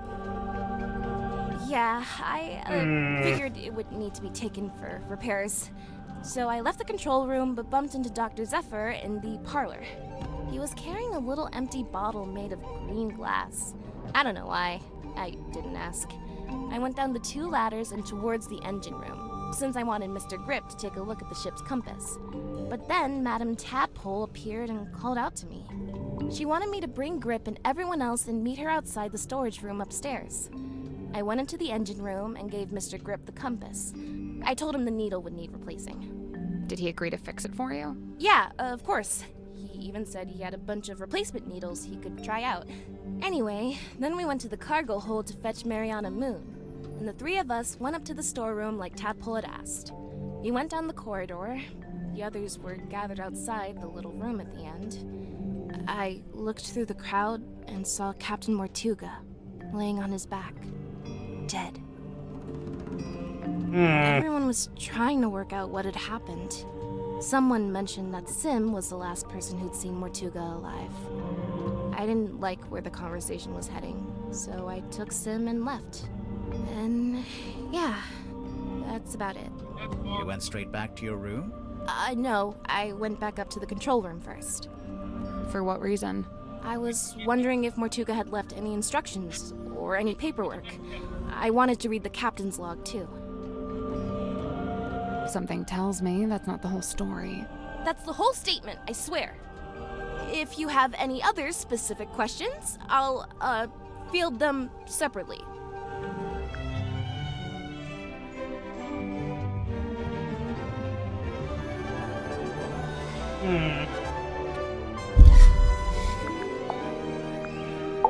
Yeah, I figured it would need to be taken for repairs. So I left the control room but bumped into Dr. Zephyr in the parlor. He was carrying a little empty bottle made of green glass. I don't know why. I didn't ask. I went down the 2 ladders and towards the engine room, since I wanted Mr. Grip to take a look at the ship's compass. But then Madame Tadpole appeared and called out to me. She wanted me to bring Grip and everyone else and meet her outside the storage room upstairs. I went into the engine room and gave Mr. Grip the compass. I told him the needle would need replacing. Did he agree to fix it for you? Yeah, of course. He even said he had a bunch of replacement needles he could try out. Anyway, then we went to the cargo hold to fetch Mariana Moon, and the 3 of us went up to the storeroom like Tadpole had asked. We went down the corridor. The others were gathered outside the little room at the end. I looked through the crowd and saw Captain Mortuga laying on his back, dead. Everyone was trying to work out what had happened. Someone mentioned that Sim was the last person who'd seen Mortuga alive. I didn't like where the conversation was heading, so I took Sim and left. And yeah, that's about it. You went straight back to your room? No, I went back up to the control room first. For what reason? I was wondering if Mortuga had left any instructions or any paperwork. I wanted to read the captain's log too. Something tells me that's not the whole story. That's the whole statement, I swear. If you have any other specific questions, I'll, field them separately.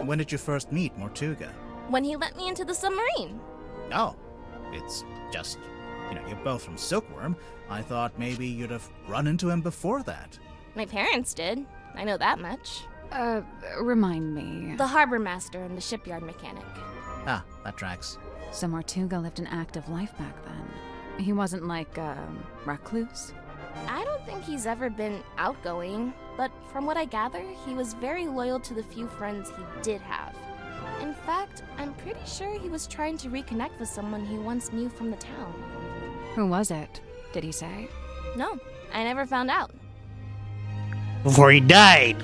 When did you first meet Mortuga? When he let me into the submarine. Oh, it's just, you're both from Silkworm. I thought maybe you'd have run into him before that. My parents did. I know that much. Remind me. The harbor master and the shipyard mechanic. Ah, that tracks. So Mortuga lived an active life back then. He wasn't like a recluse? I don't think he's ever been outgoing, but from what I gather, he was very loyal to the few friends he did have. In fact, I'm pretty sure he was trying to reconnect with someone he once knew from the town. Who was it? Did he say? No, I never found out. Before he died.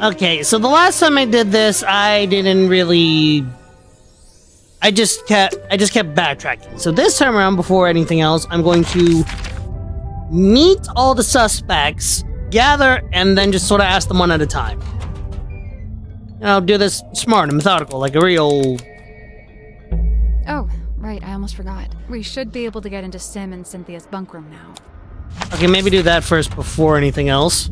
Okay, so the last time I did this, I didn't really... I just kept backtracking. So this time around, before anything else, I'm going to meet all the suspects, gather, and then just sort of ask them one at a time. You know, do this smart and methodical, like a real... Oh, right, I almost forgot. We should be able to get into Sim and Cynthia's bunk room now. Okay, maybe do that first before anything else.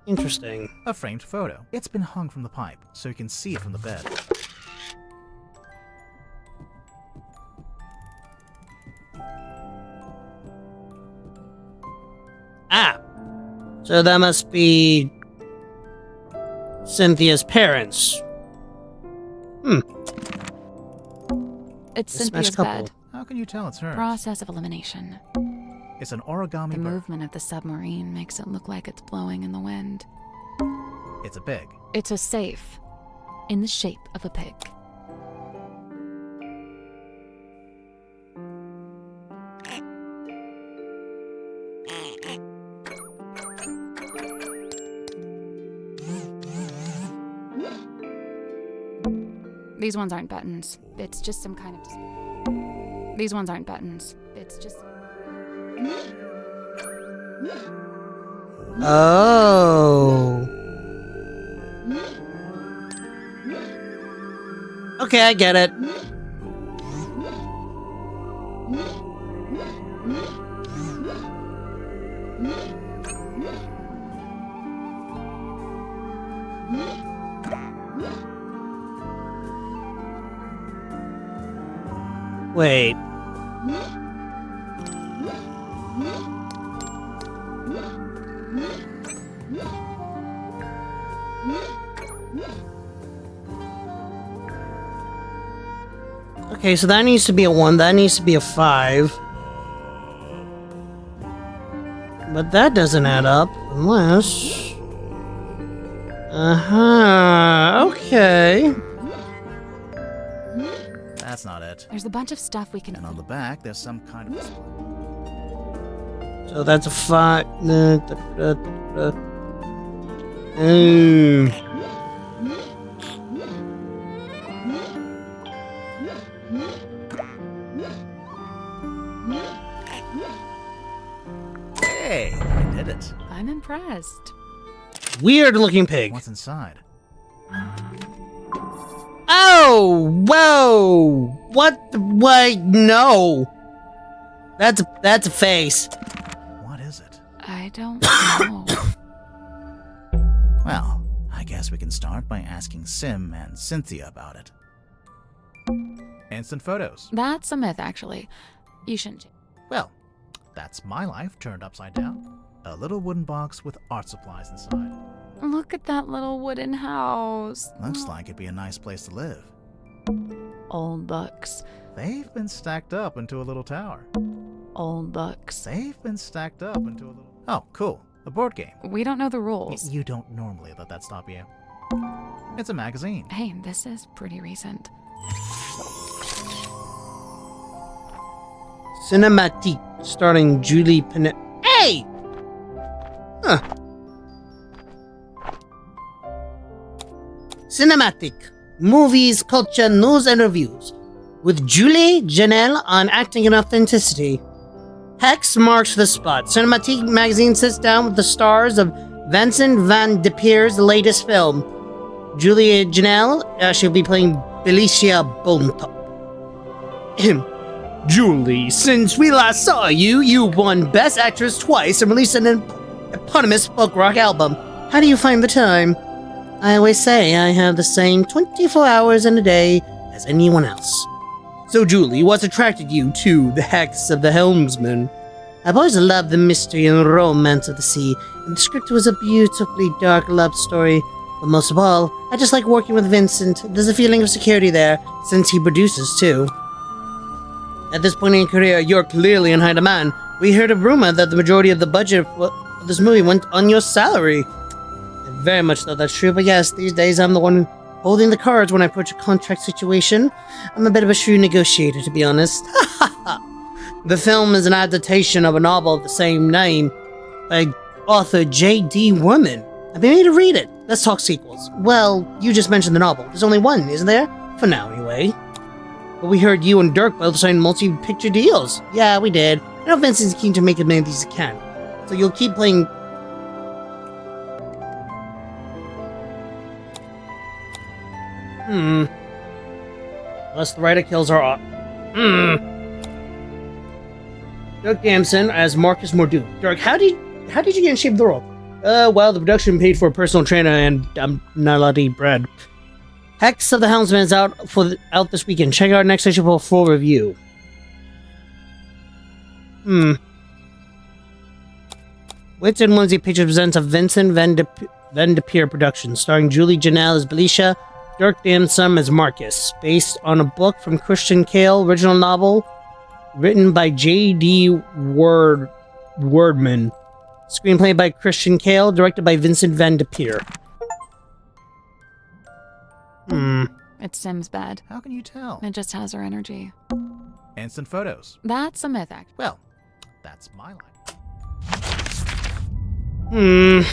Interesting. A framed photo. It's been hung from the pipe, so you can see it from the bed. Ah! So that must be... Cynthia's parents. It's This Cynthia's matched couple. bed. How can you tell it's hers? Process of elimination. It's an origami The bird. movement of the submarine makes it look like it's blowing in the wind. It's a pig. It's a safe in the shape of a pig. These ones aren't buttons. It's just some kind of... These ones aren't buttons. It's just... Oh. Okay, I get it. Wait. Okay, so that needs to be a 1, that needs to be a 5. But that doesn't add up, unless... Uh-huh, okay. That's not it. There's a bunch of stuff we can... And on the back, there's some kind of display. So that's a 5... Hey, I did it. I'm impressed. Weird looking pig. What's inside? Oh! Whoa! What? Wait, no! That's a face. What is it? I don't know. Well, I guess we can start by asking Sim and Cynthia about it. Instant photos. That's a myth, actually. You shouldn't... Well, that's my life turned upside down. A little wooden box with art supplies inside. Look at that little wooden house. Looks like it'd be a nice place to live. Old books. They've been stacked up into a little tower. Old books. They've been stacked up into a little... Oh, cool. A board game. We don't know the rules. You don't normally let that stop you. It's a magazine. Hey, this is pretty recent. Cinematique, starring Julie Pinet. Hey! Huh. Cinematic. Movies, culture, news, and reviews. With Julie Janelle on acting and authenticity. Hex marks the spot. Cinematique magazine sits down with the stars of Vincent Van de Peer's latest film. Julia Janelle, she'll be playing Felicia Bonetop. Julie, since we last saw you, you won Best Actress twice and released an eponymous folk rock album. How do you find the time? I always say I have the same 24 hours in a day as anyone else. So, Julie, what's attracted you to the Hex of the Helmsman? I've always loved the mystery and romance of the sea, and the script was a beautifully dark love story. But most of all, I just like working with Vincent. There's a feeling of security there, since he produces too. At this point in your career, you're clearly in high demand. We heard a rumor that the majority of the budget of this movie went on your salary. Very much so, that's true, but yes, these days I'm the one holding the cards when I approach a contract situation. I'm a bit of a shrewd negotiator, to be honest. The film is an adaptation of a novel of the same name by author J.D. Woodman. I've been made to read it. Let's talk sequels. Well, you just mentioned the novel. There's only one, isn't there? For now, anyway. But we heard you and Dirk both signed multi-picture deals. Yeah, we did. I know Vincent's keen to make as many of these as he can. So you'll keep playing... Unless the writer kills our... Dirk Damson as Marcus Morduke. Dirk, how did you get in shape of the role? Well, the production paid for a personal trainer and I'm not allowed to eat bread. Hex of the Helmsman is out this weekend. Check out our next issue for a full review. Wits and Whimsy Pictures presents a Vincent Van de Peer production, starring Julie Janelle as Belisha, Dirk Damson as Marcus, based on a book from Christian Kale, original novel, written by J.D. Wordman. Screenplay by Christian Kale, directed by Vincent Van de Peer. It's Sim's bed. How can you tell? It just has her energy. Instant photos. That's a myth act. Well, that's my line.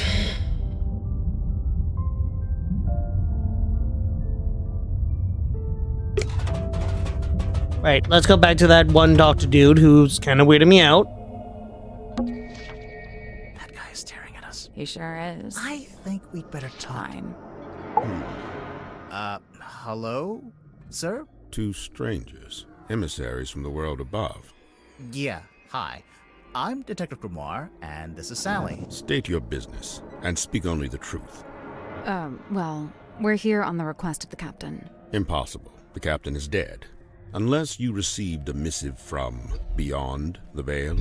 Right, let's go back to that one doctor dude who's kind of weirding me out. That guy is staring at us. He sure is. I think we'd better talk. Fine. Hello, sir? Two strangers, emissaries from the world above. Yeah, hi. I'm Detective Grimoire, and this is Sally. State your business, and speak only the truth. Well, we're here on the request of the captain. Impossible. The captain is dead. Unless you received a missive from beyond the veil.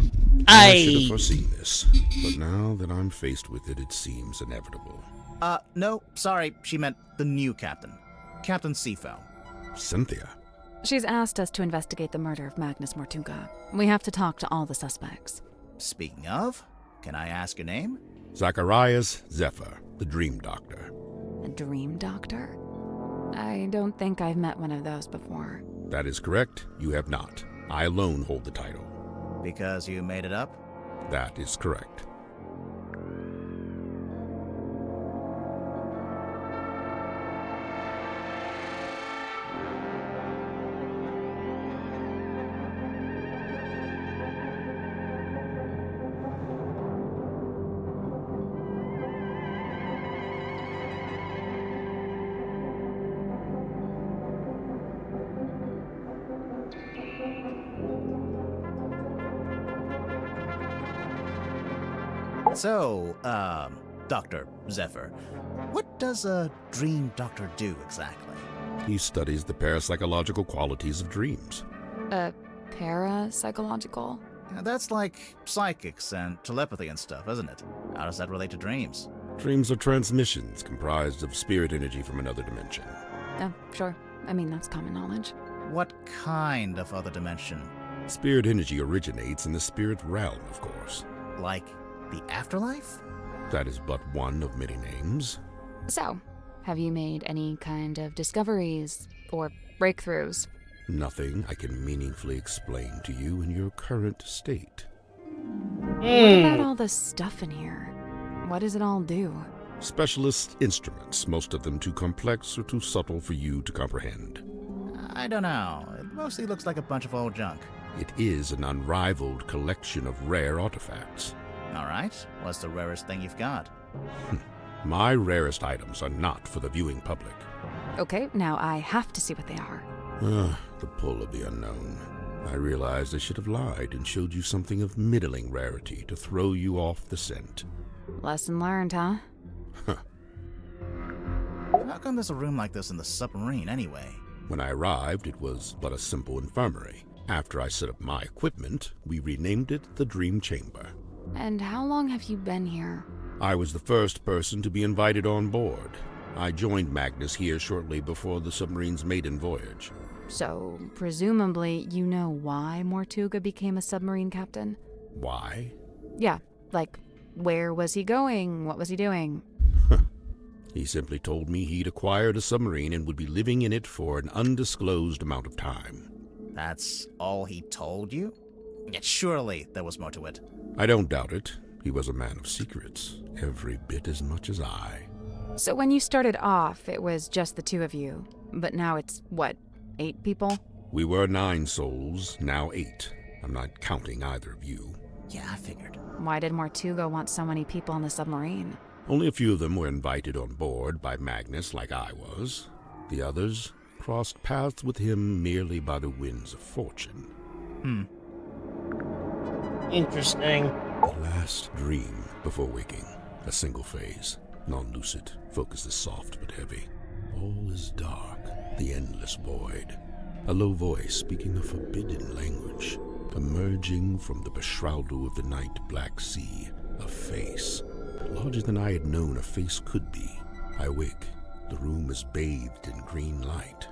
I should have foreseen this. But now that I'm faced with it, it seems inevitable. No, sorry, she meant the new captain. Captain Seafoam. Cynthia? She's asked us to investigate the murder of Magnus Mortuga. We have to talk to all the suspects. Speaking of, can I ask your name? Zacharias Zephyr, the Dream Doctor. A dream doctor? I don't think I've met one of those before. That is correct. You have not. I alone hold the title. Because you made it up? That is correct. So, Dr. Zephyr, what does a dream doctor do exactly? He studies the parapsychological qualities of dreams. Parapsychological? That's like psychics and telepathy and stuff, isn't it? How does that relate to dreams? Dreams are transmissions comprised of spirit energy from another dimension. Oh, sure. I mean, that's common knowledge. What kind of other dimension? Spirit energy originates in the spirit realm, of course. Like the afterlife? That is but one of many names. So, have you made any kind of discoveries or breakthroughs? Nothing I can meaningfully explain to you in your current state. What about all this stuff in here? What does it all do? Specialist instruments, most of them too complex or too subtle for you to comprehend. I don't know. It mostly looks like a bunch of old junk. It is an unrivaled collection of rare artifacts. All right. What's the rarest thing you've got? My rarest items are not for the viewing public. Okay, now I have to see what they are. The pull of the unknown. I realized I should have lied and showed you something of middling rarity to throw you off the scent. Lesson learned, huh? How come there's a room like this in the submarine anyway? When I arrived, it was but a simple infirmary. After I set up my equipment, we renamed it the Dream Chamber. And how long have you been here? I was the first person to be invited on board. I joined Magnus here shortly before the submarine's maiden voyage. So, presumably, you know why Mortuga became a submarine captain? Why? Yeah, like, where was he going? What was he doing? He simply told me he'd acquired a submarine and would be living in it for an undisclosed amount of time. That's all he told you? Yet surely there was more to it. I don't doubt it. He was a man of secrets, every bit as much as I. So when you started off, it was just the two of you. But now it's, what, 8 people? We were 9 souls, now 8. I'm not counting either of you. Yeah, I figured. Why did Mortuga want so many people on the submarine? Only a few of them were invited on board by Magnus like I was. The others crossed paths with him merely by the winds of fortune. Interesting. The last dream before waking. A single phase. Non-lucid. Focus is soft but heavy. All is dark. The endless void. A low voice speaking a forbidden language. Emerging from the beshroudal of the night black sea. A face. Larger than I had known a face could be. I wake. The room is bathed in green light.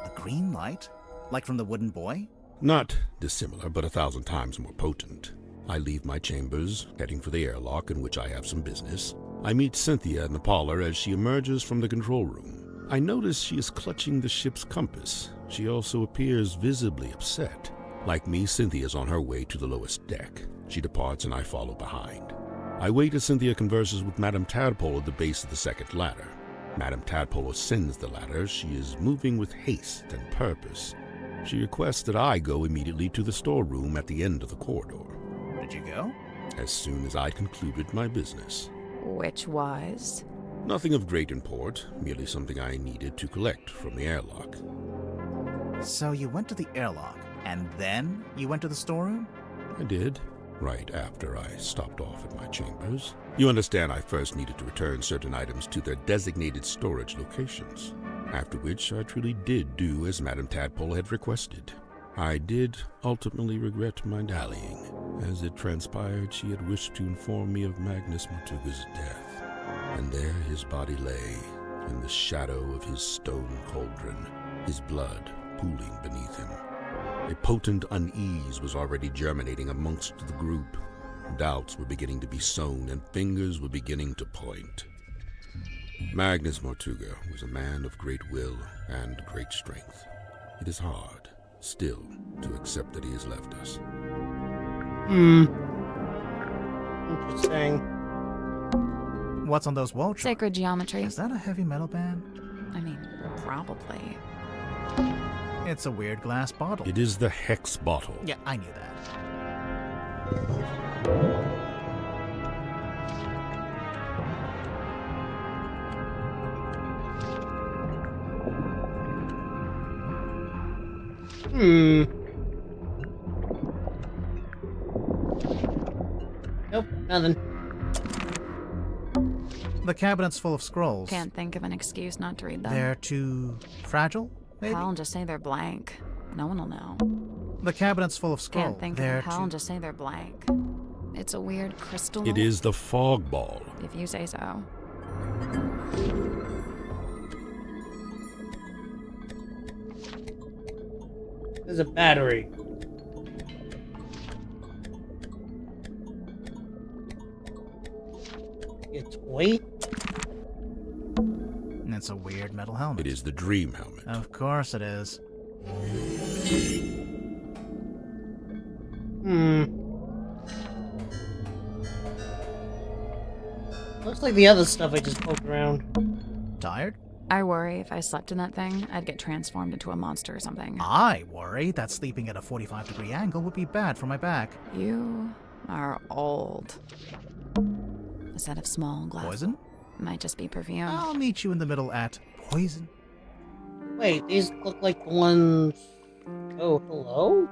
A green light? Like from the wooden boy? Not dissimilar, but 1,000 times more potent. I leave my chambers, heading for the airlock in which I have some business. I meet Cynthia in the parlor as she emerges from the control room. I notice she is clutching the ship's compass. She also appears visibly upset. Like me, Cynthia is on her way to the lowest deck. She departs and I follow behind. I wait as Cynthia converses with Madame Tadpole at the base of the second ladder. Madame Tadpole ascends the ladder. She is moving with haste and purpose. She requests that I go immediately to the storeroom at the end of the corridor. Did you go? As soon as I concluded my business. Which was? Nothing of great import, merely something I needed to collect from the airlock. So you went to the airlock, and then you went to the storeroom? I did, right after I stopped off at my chambers. You understand I first needed to return certain items to their designated storage locations, after which I truly did do as Madame Tadpole had requested. I did ultimately regret my dallying. As it transpired, she had wished to inform me of Magnus Mortuga's death, and there his body lay, in the shadow of his stone cauldron, his blood pooling beneath him. A potent unease was already germinating amongst the group. Doubts were beginning to be sown, and fingers were beginning to point. Magnus Mortuga was a man of great will and great strength. It is hard, still, to accept that he has left us. Interesting. What's on those wall charts? Sacred geometry. Is that a heavy metal band? I mean, probably. It's a weird glass bottle. It is the hex bottle. Yeah, I knew that. Nope, nothing. The cabinet's full of scrolls. Can't think of an excuse not to read them. They're too fragile, maybe? Hell, just say they're blank. No one will know. The cabinet's full of scrolls. Can't think They're of a hell, too... just say they're blank. It's a weird crystal. It is the fog ball. If you say so. There's a battery. A toy? And it's a weird metal helmet. It is the dream helmet. Of course it is. Looks like the other stuff I just poked around. Tired? I worry if I slept in that thing, I'd get transformed into a monster or something. I worry that sleeping at a 45-degree angle would be bad for my back. You are old. A set of small glass. Poison? Might just be perfume. I'll meet you in the middle at poison. Wait, these look like the ones... Oh, hello?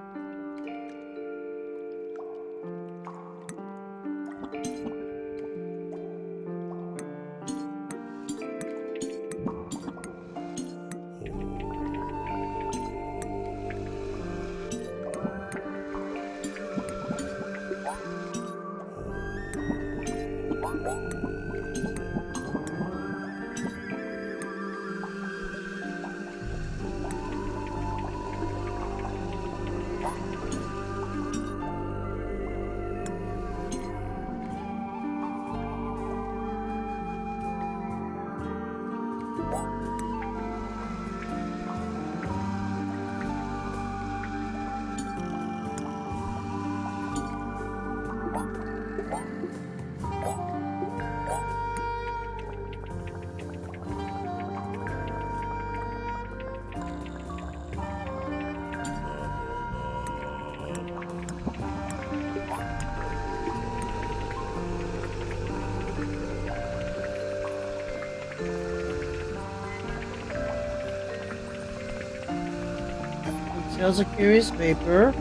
Exhales a curious vapor.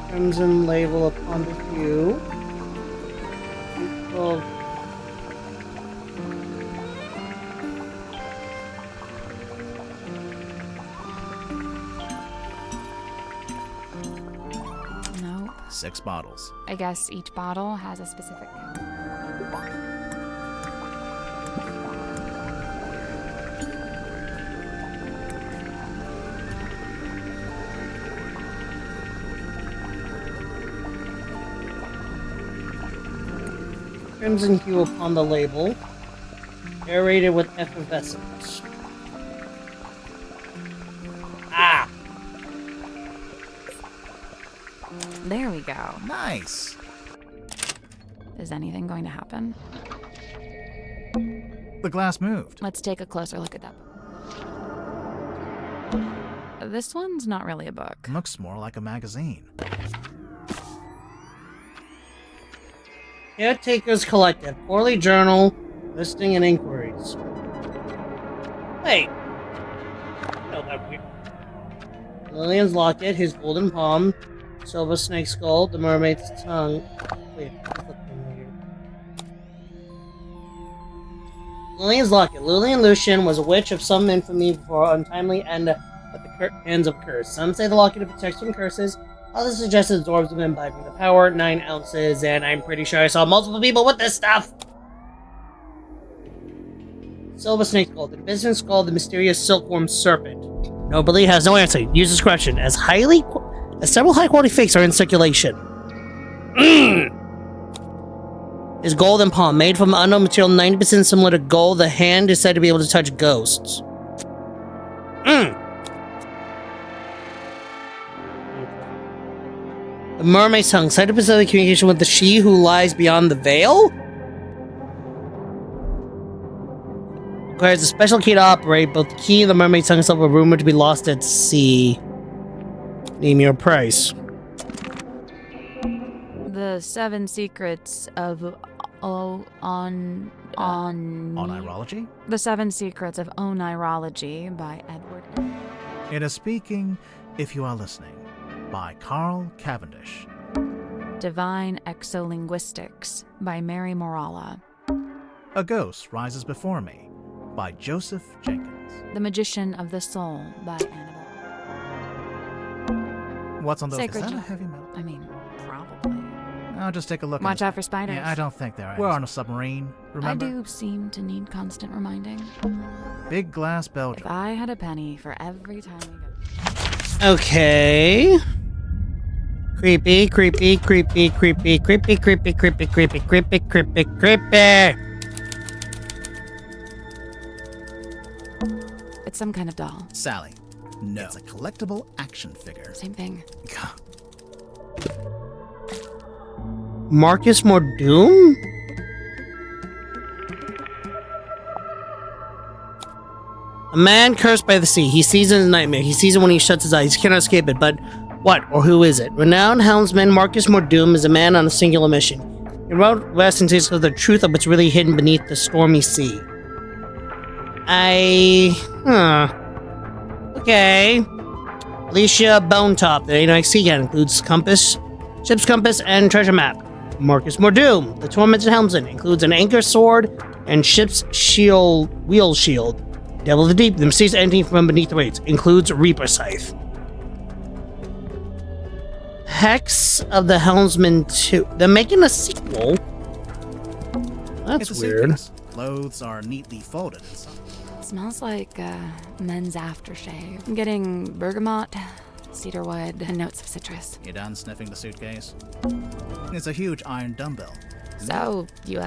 Crimson label upon the hue. Well, Nope. 6 bottles. I guess each bottle has a specific code. crimson hue upon the label. Aerated with effervescence. Ah! There we go. Nice. Is anything going to happen? The glass moved. Let's take a closer look at that. This one's not really a book. Looks more like a magazine. Caretakers Collective. Quarterly Journal. Listing and inquiries. Wait. No, that weird. Lillian's locket, his golden palm, silver snake skull, the mermaid's tongue. Wait, what's the thing here? Lillian's locket. Lillian Lucian was a witch of some infamy before her untimely end at the hands of a curse. Some say the locket protects from curses. Others suggest that dwarves have been imbibing the power. 9 ounces, and I'm pretty sure I saw multiple people with this stuff! Silver snake skull. The business called the mysterious silkworm serpent. Nobly has no answer. Use discretion. As several high-quality fakes are in circulation. His golden palm, made from unknown material 90% similar to gold, the hand is said to be able to touch ghosts. The mermaid's tongue, said to facilitate communication with the she who lies beyond the veil? Requires a special key to operate. Both the key and the mermaid's tongue itself are rumored to be lost at sea. Name your price. The 7 Secrets of Onirology? The 7 Secrets of Onirology by Edward. It is Speaking, If You Are Listening, by Carl Cavendish. Divine Exolinguistics by Mary Morala. A Ghost Rises Before Me, by Joseph Jenkins. The Magician of the Soul by Annabelle. What's on those? Sacred Is that a Ge- heavy metal? I mean, probably. I'll just take a look. Watch out for spiders. Yeah, I don't think there are. We're on a submarine, remember? I do seem to need constant reminding. Big glass Belgium. If I had a penny for every time we go. Okay. Creepy, creepy, creepy, creepy, creepy, creepy, creepy, creepy, creepy, creepy, creepy. It's some kind of doll. Sally. No. It's a collectible action figure. Same thing. Marcus Mordoom? A man cursed by the sea. He sees it in a nightmare. He sees it when he shuts his eyes. He cannot escape it, but what or who is it? Renowned helmsman Marcus Mordoom is a man on a singular mission. He wrote West and takes the truth of what's really hidden beneath the stormy sea. Okay. Alicia Bonetop, the Anite Sea Cat, includes compass, ship's compass, and treasure map. Marcus Mordoom, the tormented helmsman, includes an anchor sword and ship's wheel shield. Devil of the Deep, the mysterious entity from beneath the waves, includes Reaper Scythe. Hex of the Helmsman 2. They're making a sequel? That's It's a weird. suitcase. Clothes are neatly folded inside. Smells like men's aftershave. I'm getting bergamot, cedarwood, and notes of citrus. You done sniffing the suitcase? It's a huge iron dumbbell. So, you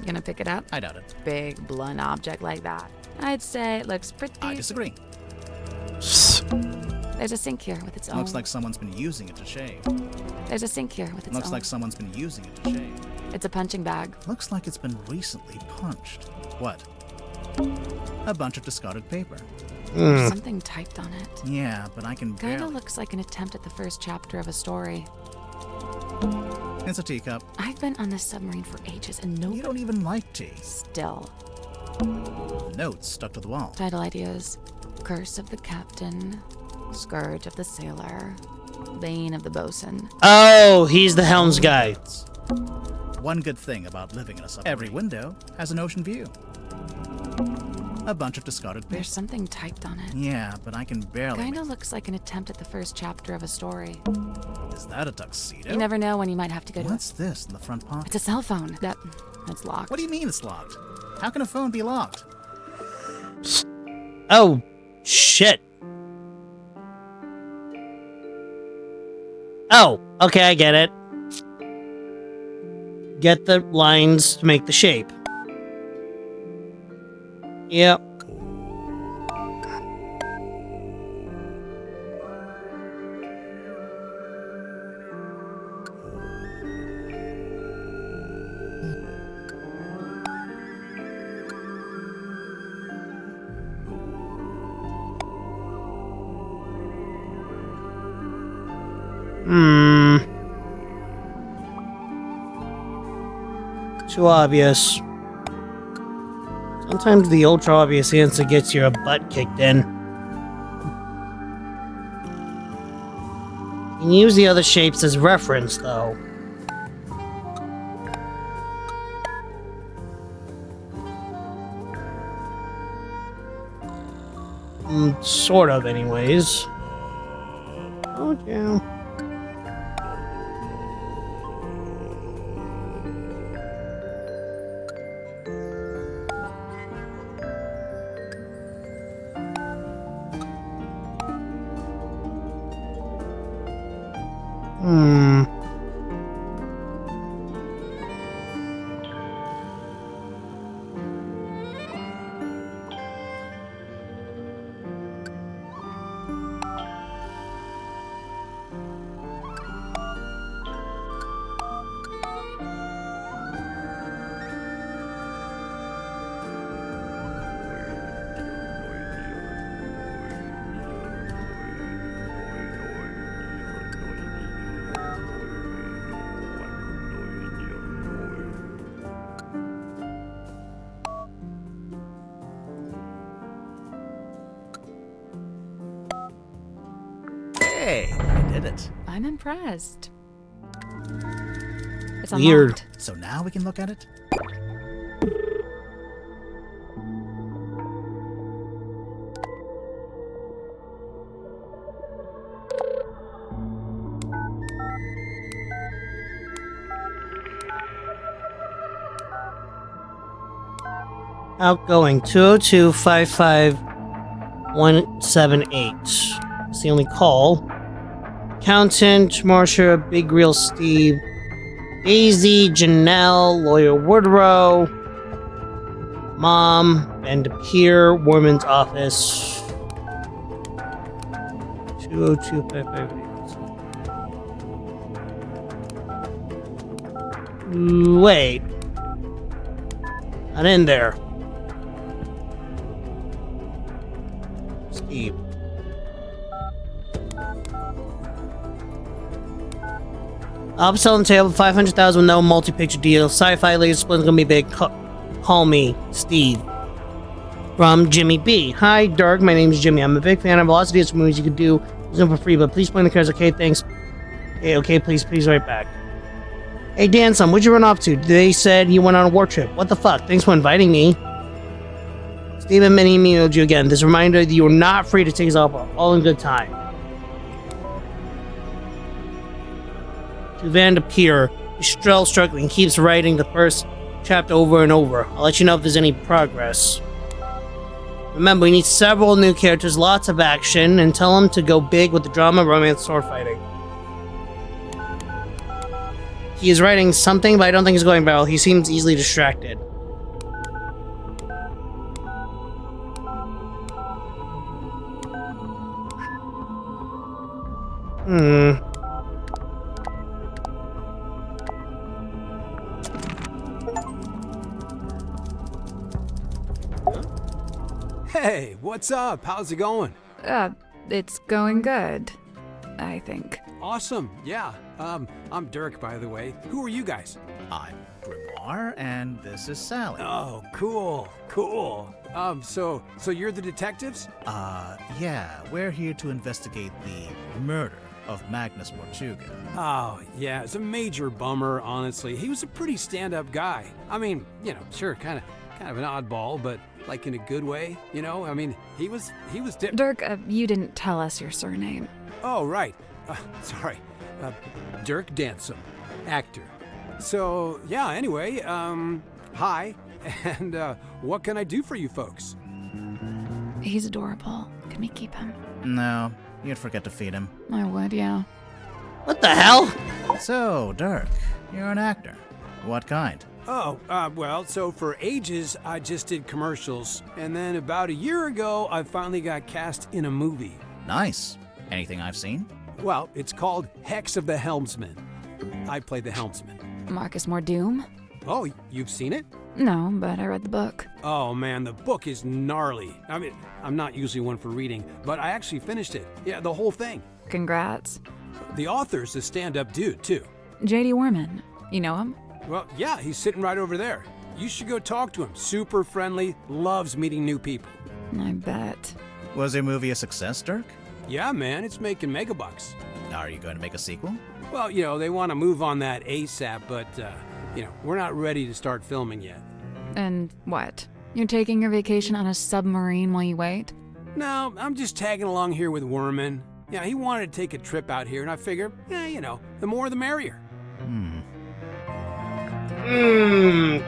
gonna pick it up? I doubt it. Big, blunt object like that. I'd say it looks pretty... I disagree. There's a sink here with its own... Looks like someone's been using it to shave. There's a sink here with its Looks own... like someone's been using it to shave. It's a punching bag. Looks like it's been recently punched. What? A bunch of discarded paper. There's something typed on it. Yeah, but I can Kinda barely... looks like an attempt at the first chapter of a story. It's a teacup. I've been on this submarine for ages and no... You don't even like tea. Still. Notes stuck to the wall. Title ideas. Curse of the captain, scourge of the sailor, bane of the bosun. Oh, he's the helms guy. One good thing about living in a submarine, every window has an ocean view. A bunch of discarded There's paper. something typed on it. Yeah, but I can barely. Kinda looks like an attempt at the first chapter of a story. Is that a tuxedo? You never know when you might have to go to. What's this in the front pocket? It's a cell phone. It's locked. What do you mean it's locked? How can a phone be locked? Oh, shit. Oh, okay, I get it. Get the lines to make the shape. Yep. Too obvious. Sometimes the ultra obvious answer gets your butt kicked in. You can use the other shapes as reference, though. Sort of, anyways. Oh, yeah. Hey, I did it. I'm impressed. It's Weird. unlocked. So now we can look at it? Outgoing 202-55178. It's the only call. Accountant, Marcia, Big Real Steve, Daisy, Janelle, Lawyer Woodrow, Mom, and Pier, Woman's Office. 202-558. Wait. Not in there. Steve. Opposite on the table, 500,000 with no multi-picture deal. Sci-fi laser split's gonna be big. Call me Steve. From Jimmy B. Hi, Dark. My name is Jimmy. I'm a big fan of lots of these movies you could do. Use them for free, but please play in the cards. Okay, thanks. Okay, please, right back. Hey, Danson, what'd you run off to? They said you went on a war trip. What the fuck? Thanks for inviting me. Steven Mini emailed you again. This reminder that you are not free to take us off all in good time. To Van de Pier, he's still struggling, keeps writing the first chapter over and over. I'll let you know if there's any progress. Remember, we need several new characters, lots of action, and tell him to go big with the drama, romance, sword fighting. He is writing something, but I don't think he's going well. He seems easily distracted. Hey, what's up? How's it going? It's going good, I think. Awesome, yeah. I'm Dirk, by the way. Who are you guys? I'm Grimoire, and this is Sally. Oh, cool, cool. So you're the detectives? Yeah, we're here to investigate the murder of Magnus Mortuga. Oh, yeah, it's a major bummer, honestly. He was a pretty stand-up guy. I mean, sure, kind of an oddball, but like in a good way, I mean, he was Dirk, you didn't tell us your surname. Oh, right. Sorry. Dirk Dansom, actor. So, yeah, anyway, hi, and what can I do for you folks? He's adorable. Can we keep him? No, you'd forget to feed him. I would, yeah. What the hell? So, Dirk, you're an actor. What kind? Oh, well, so for ages, I just did commercials, and then about a year ago, I finally got cast in a movie. Nice. Anything I've seen? Well, it's called Hex of the Helmsman. I played the helmsman. Marcus Mordoom? Oh, you've seen it? No, but I read the book. Oh man, the book is gnarly. I mean, I'm not usually one for reading, but I actually finished it. Yeah, the whole thing. Congrats. The author's a stand-up dude, too. J.D. Worman. You know him? Well, yeah, he's sitting right over there. You should go talk to him. Super friendly, loves meeting new people. I bet. Was your movie a success, Dirk? Yeah, man, it's making megabucks. Are you going to make a sequel? Well, they want to move on that ASAP, but, we're not ready to start filming yet. And what? You're taking your vacation on a submarine while you wait? No, I'm just tagging along here with Worman. Yeah, he wanted to take a trip out here, and I figure, the more the merrier.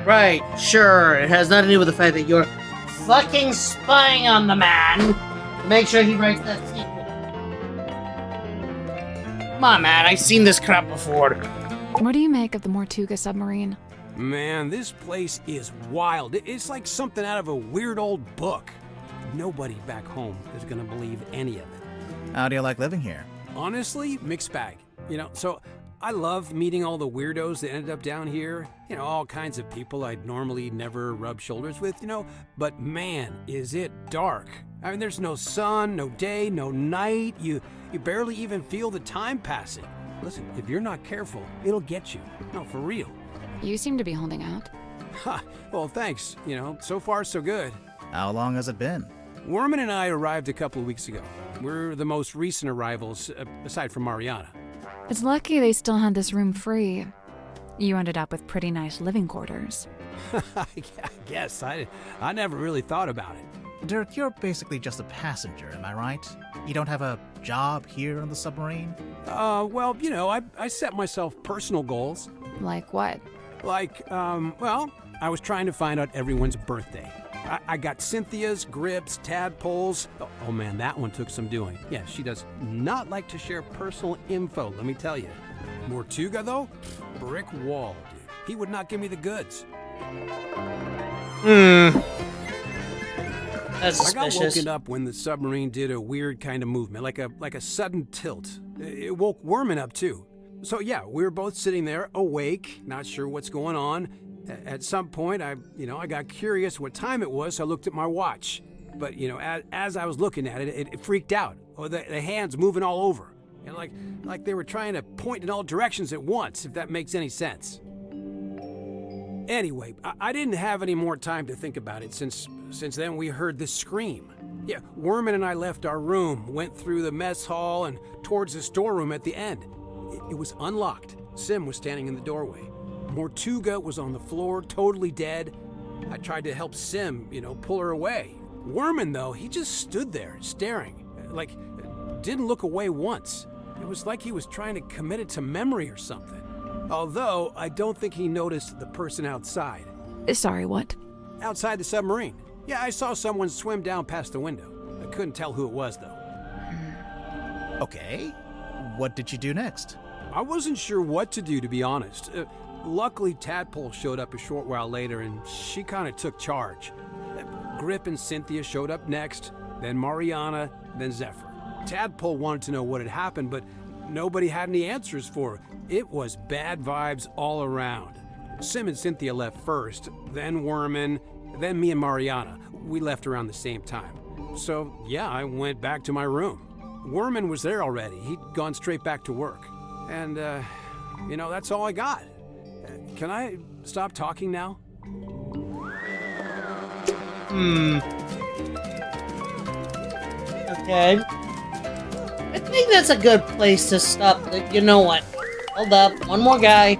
Right, sure. It has nothing to do with the fact that you're fucking spying on the man to make sure he writes that sequel. Come on, man, I've seen this crap before. What do you make of the Mortuga submarine? Man, this place is wild. It's like something out of a weird old book. Nobody back home is gonna believe any of it. How do you like living here? Honestly, mixed bag. So I love meeting all the weirdos that ended up down here. All kinds of people I'd normally never rub shoulders with, But man, is it dark. I mean, there's no sun, no day, no night. You barely even feel the time passing. Listen, if you're not careful, it'll get you. No, for real. You seem to be holding out. Ha, well, thanks. So far so good. How long has it been? Worman and I arrived a couple of weeks ago. We're the most recent arrivals, aside from Mariana. It's lucky they still had this room free. You ended up with pretty nice living quarters. I guess. I never really thought about it. Dirk, you're basically just a passenger, am I right? You don't have a job here on the submarine? Well, I set myself personal goals. Like what? Like, I was trying to find out everyone's birthday. I got Cynthia's, Grip's, Tadpole's. Oh man, that one took some doing. Yeah, she does not like to share personal info, let me tell you. Mortuga, though? Brick wall, dude. He would not give me the goods. That's suspicious. I got woken up when the submarine did a weird kind of movement, like a sudden tilt. It woke Worman up, too. So yeah, we were both sitting there, awake, not sure what's going on. At some point, I got curious what time it was, so I looked at my watch. But, as I was looking at it, it freaked out. Or the hands moving all over. Like they were trying to point in all directions at once, if that makes any sense. Anyway, I didn't have any more time to think about it since then we heard this scream. Yeah, Worman and I left our room, went through the mess hall and towards the storeroom at the end. It was unlocked. Sim was standing in the doorway. Mortuga was on the floor, totally dead. I tried to help Sim, pull her away. Worman, though, he just stood there, staring. Didn't look away once. It was like he was trying to commit it to memory or something. Although, I don't think he noticed the person outside. Sorry, what? Outside the submarine. Yeah, I saw someone swim down past the window. I couldn't tell who it was, though. Okay. What did you do next? I wasn't sure what to do, to be honest. Luckily, Tadpole showed up a short while later, and she kind of took charge. Grip and Cynthia showed up next, then Mariana, then Zephyr. Tadpole wanted to know what had happened, but nobody had any answers for her. It was bad vibes all around. Sim and Cynthia left first, then Worman, then me and Mariana. We left around the same time. So, yeah, I went back to my room. Worman was there already. He'd gone straight back to work. And, that's all I got. Can I stop talking now? Okay. I think that's a good place to stop. You know what? Hold up. One more guy.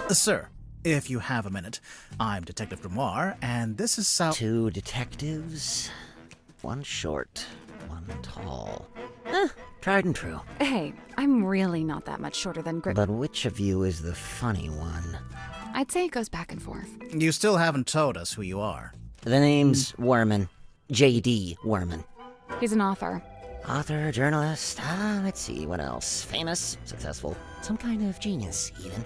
Sir, if you have a minute, I'm Detective Grimoire, and this is Sal. 2 detectives, 1 short, 1 tall. Tried and true. Hey, I'm really not that much shorter than Grip. But which of you is the funny one? I'd say it goes back and forth. You still haven't told us who you are. The name's Werman. J.D. Werman. He's an author. Author, journalist, let's see, what else? Famous, successful, some kind of genius, even.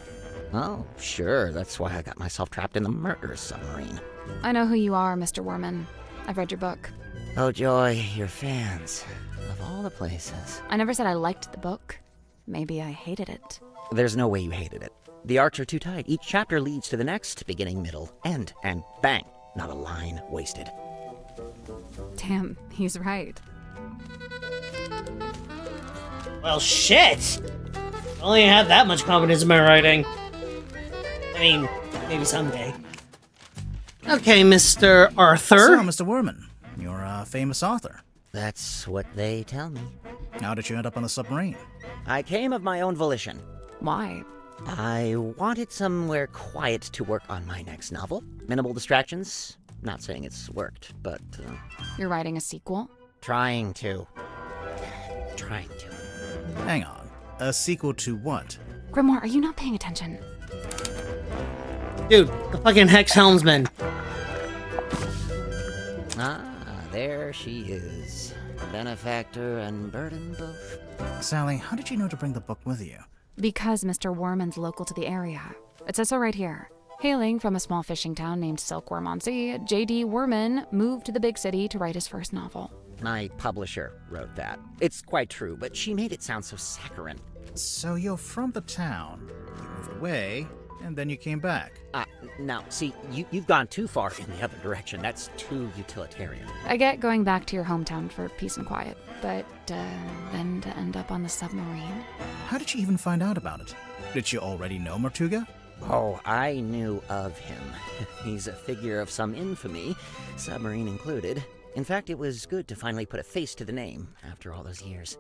Oh, sure, that's why I got myself trapped in the murder submarine. I know who you are, Mr. Worman. I've read your book. Oh, joy, your fans. Of all the places. I never said I liked the book. Maybe I hated it. There's no way you hated it. The arcs are too tight. Each chapter leads to the next, beginning, middle, end, and bang, not a line wasted. Damn, he's right. Well, shit! I only have that much confidence in my writing. I mean, maybe someday. Okay, Mr. Arthur. So, Mr. Werman, you're a famous author. That's what they tell me. How did you end up on the submarine? I came of my own volition. Why? I wanted somewhere quiet to work on my next novel. Minimal distractions. Not saying it's worked, but... You're writing a sequel? Trying to. Hang on. A sequel to what? Grimoire, are you not paying attention? Dude, the fucking Hex Helmsman. Ah, there she is. Benefactor and burden both. Sally, how did you know to bring the book with you? Because Mr. Worman's local to the area. It says so right here. Hailing from a small fishing town named Silkworm-on-Sea, J.D. Werman moved to the big city to write his first novel. My publisher wrote that. It's quite true, but she made it sound so saccharine. So you're from the town. You moved away, and then you came back. Now, see, you've gone too far in the other direction. That's too utilitarian. I get going back to your hometown for peace and quiet, but then to end up on the submarine? How did you even find out about it? Did you already know Mortuga? Oh, I knew of him. He's a figure of some infamy, submarine included. In fact, it was good to finally put a face to the name after all those years.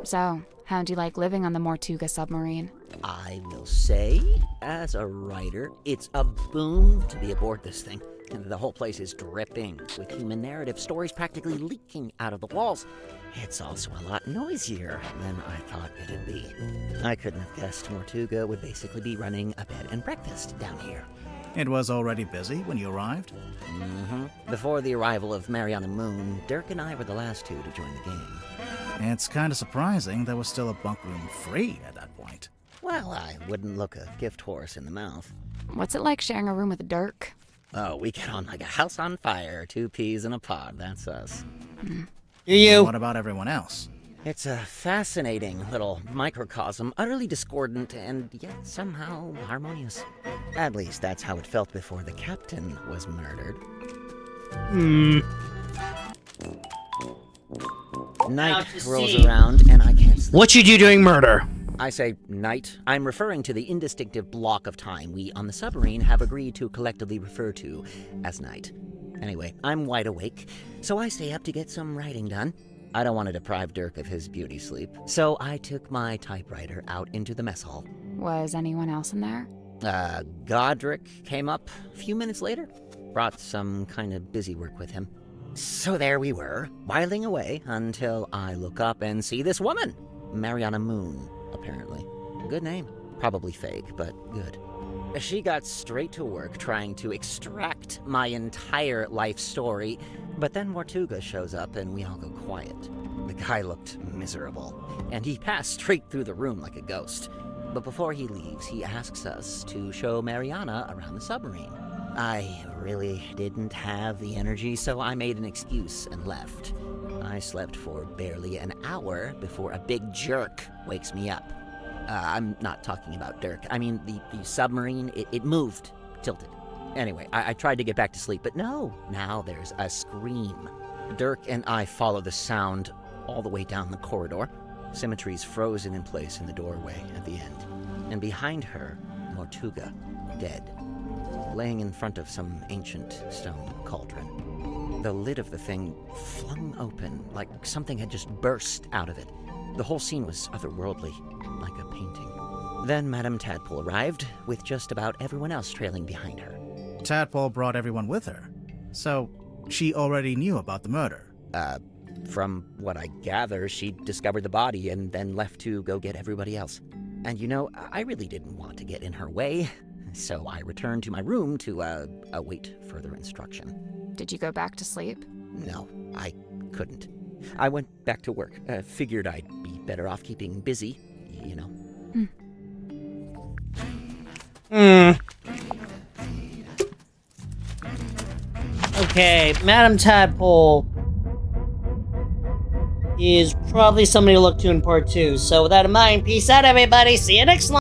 So, how'd you like living on the Mortuga submarine? I will say, as a writer, it's a boon to be aboard this thing. And the whole place is dripping with human narrative, stories practically leaking out of the walls. It's also a lot noisier than I thought it'd be. I couldn't have guessed Mortuga would basically be running a bed and breakfast down here. It was already busy when you arrived? Before the arrival of Mariana Moon, Dirk and I were the last 2 to join the game. It's kind of surprising there was still a bunk room free at that point. Well, I wouldn't look a gift horse in the mouth. What's it like sharing a room with Dirk? Oh, we get on like a house on fire, 2 peas in a pod, that's us. What about everyone else? It's a fascinating little microcosm, utterly discordant and yet somehow harmonious. At least that's how it felt before the captain was murdered. Night rolls around and I can't sleep. What you do during murder? I say night. I'm referring to the indistinctive block of time we on the submarine have agreed to collectively refer to as night. Anyway, I'm wide awake, so I stay up to get some writing done. I don't want to deprive Dirk of his beauty sleep, so I took my typewriter out into the mess hall. Was anyone else in there? Godric came up a few minutes later, brought some kind of busy work with him. So there we were, whiling away until I look up and see this woman, Mariana Moon, apparently. Good name. Probably fake, but good. She got straight to work trying to extract my entire life story, but then Mortuga shows up and we all go quiet. The guy looked miserable, and he passed straight through the room like a ghost. But before he leaves, he asks us to show Mariana around the submarine. I really didn't have the energy, so I made an excuse and left. I slept for barely an hour before a big jerk wakes me up. I'm not talking about Dirk. I mean, the submarine, it moved, tilted. Anyway, I tried to get back to sleep, but no. Now there's a scream. Dirk and I follow the sound all the way down the corridor. Symmetry's frozen in place in the doorway at the end. And behind her, Mortuga, dead, laying in front of some ancient stone cauldron. The lid of the thing flung open, like something had just burst out of it. The whole scene was otherworldly, like a painting. Then Madame Tadpole arrived, with just about everyone else trailing behind her. Tadpole brought everyone with her, so she already knew about the murder. From what I gather, she discovered the body and then left to go get everybody else. And you know, I really didn't want to get in her way, so I returned to my room to, await further instruction. Did you go back to sleep? No, I couldn't. I went back to work. Figured I'd be better off keeping busy, you know. Okay, Madame Tadpole is probably somebody to look to in part 2. So with that in mind, peace out, everybody. See you next time.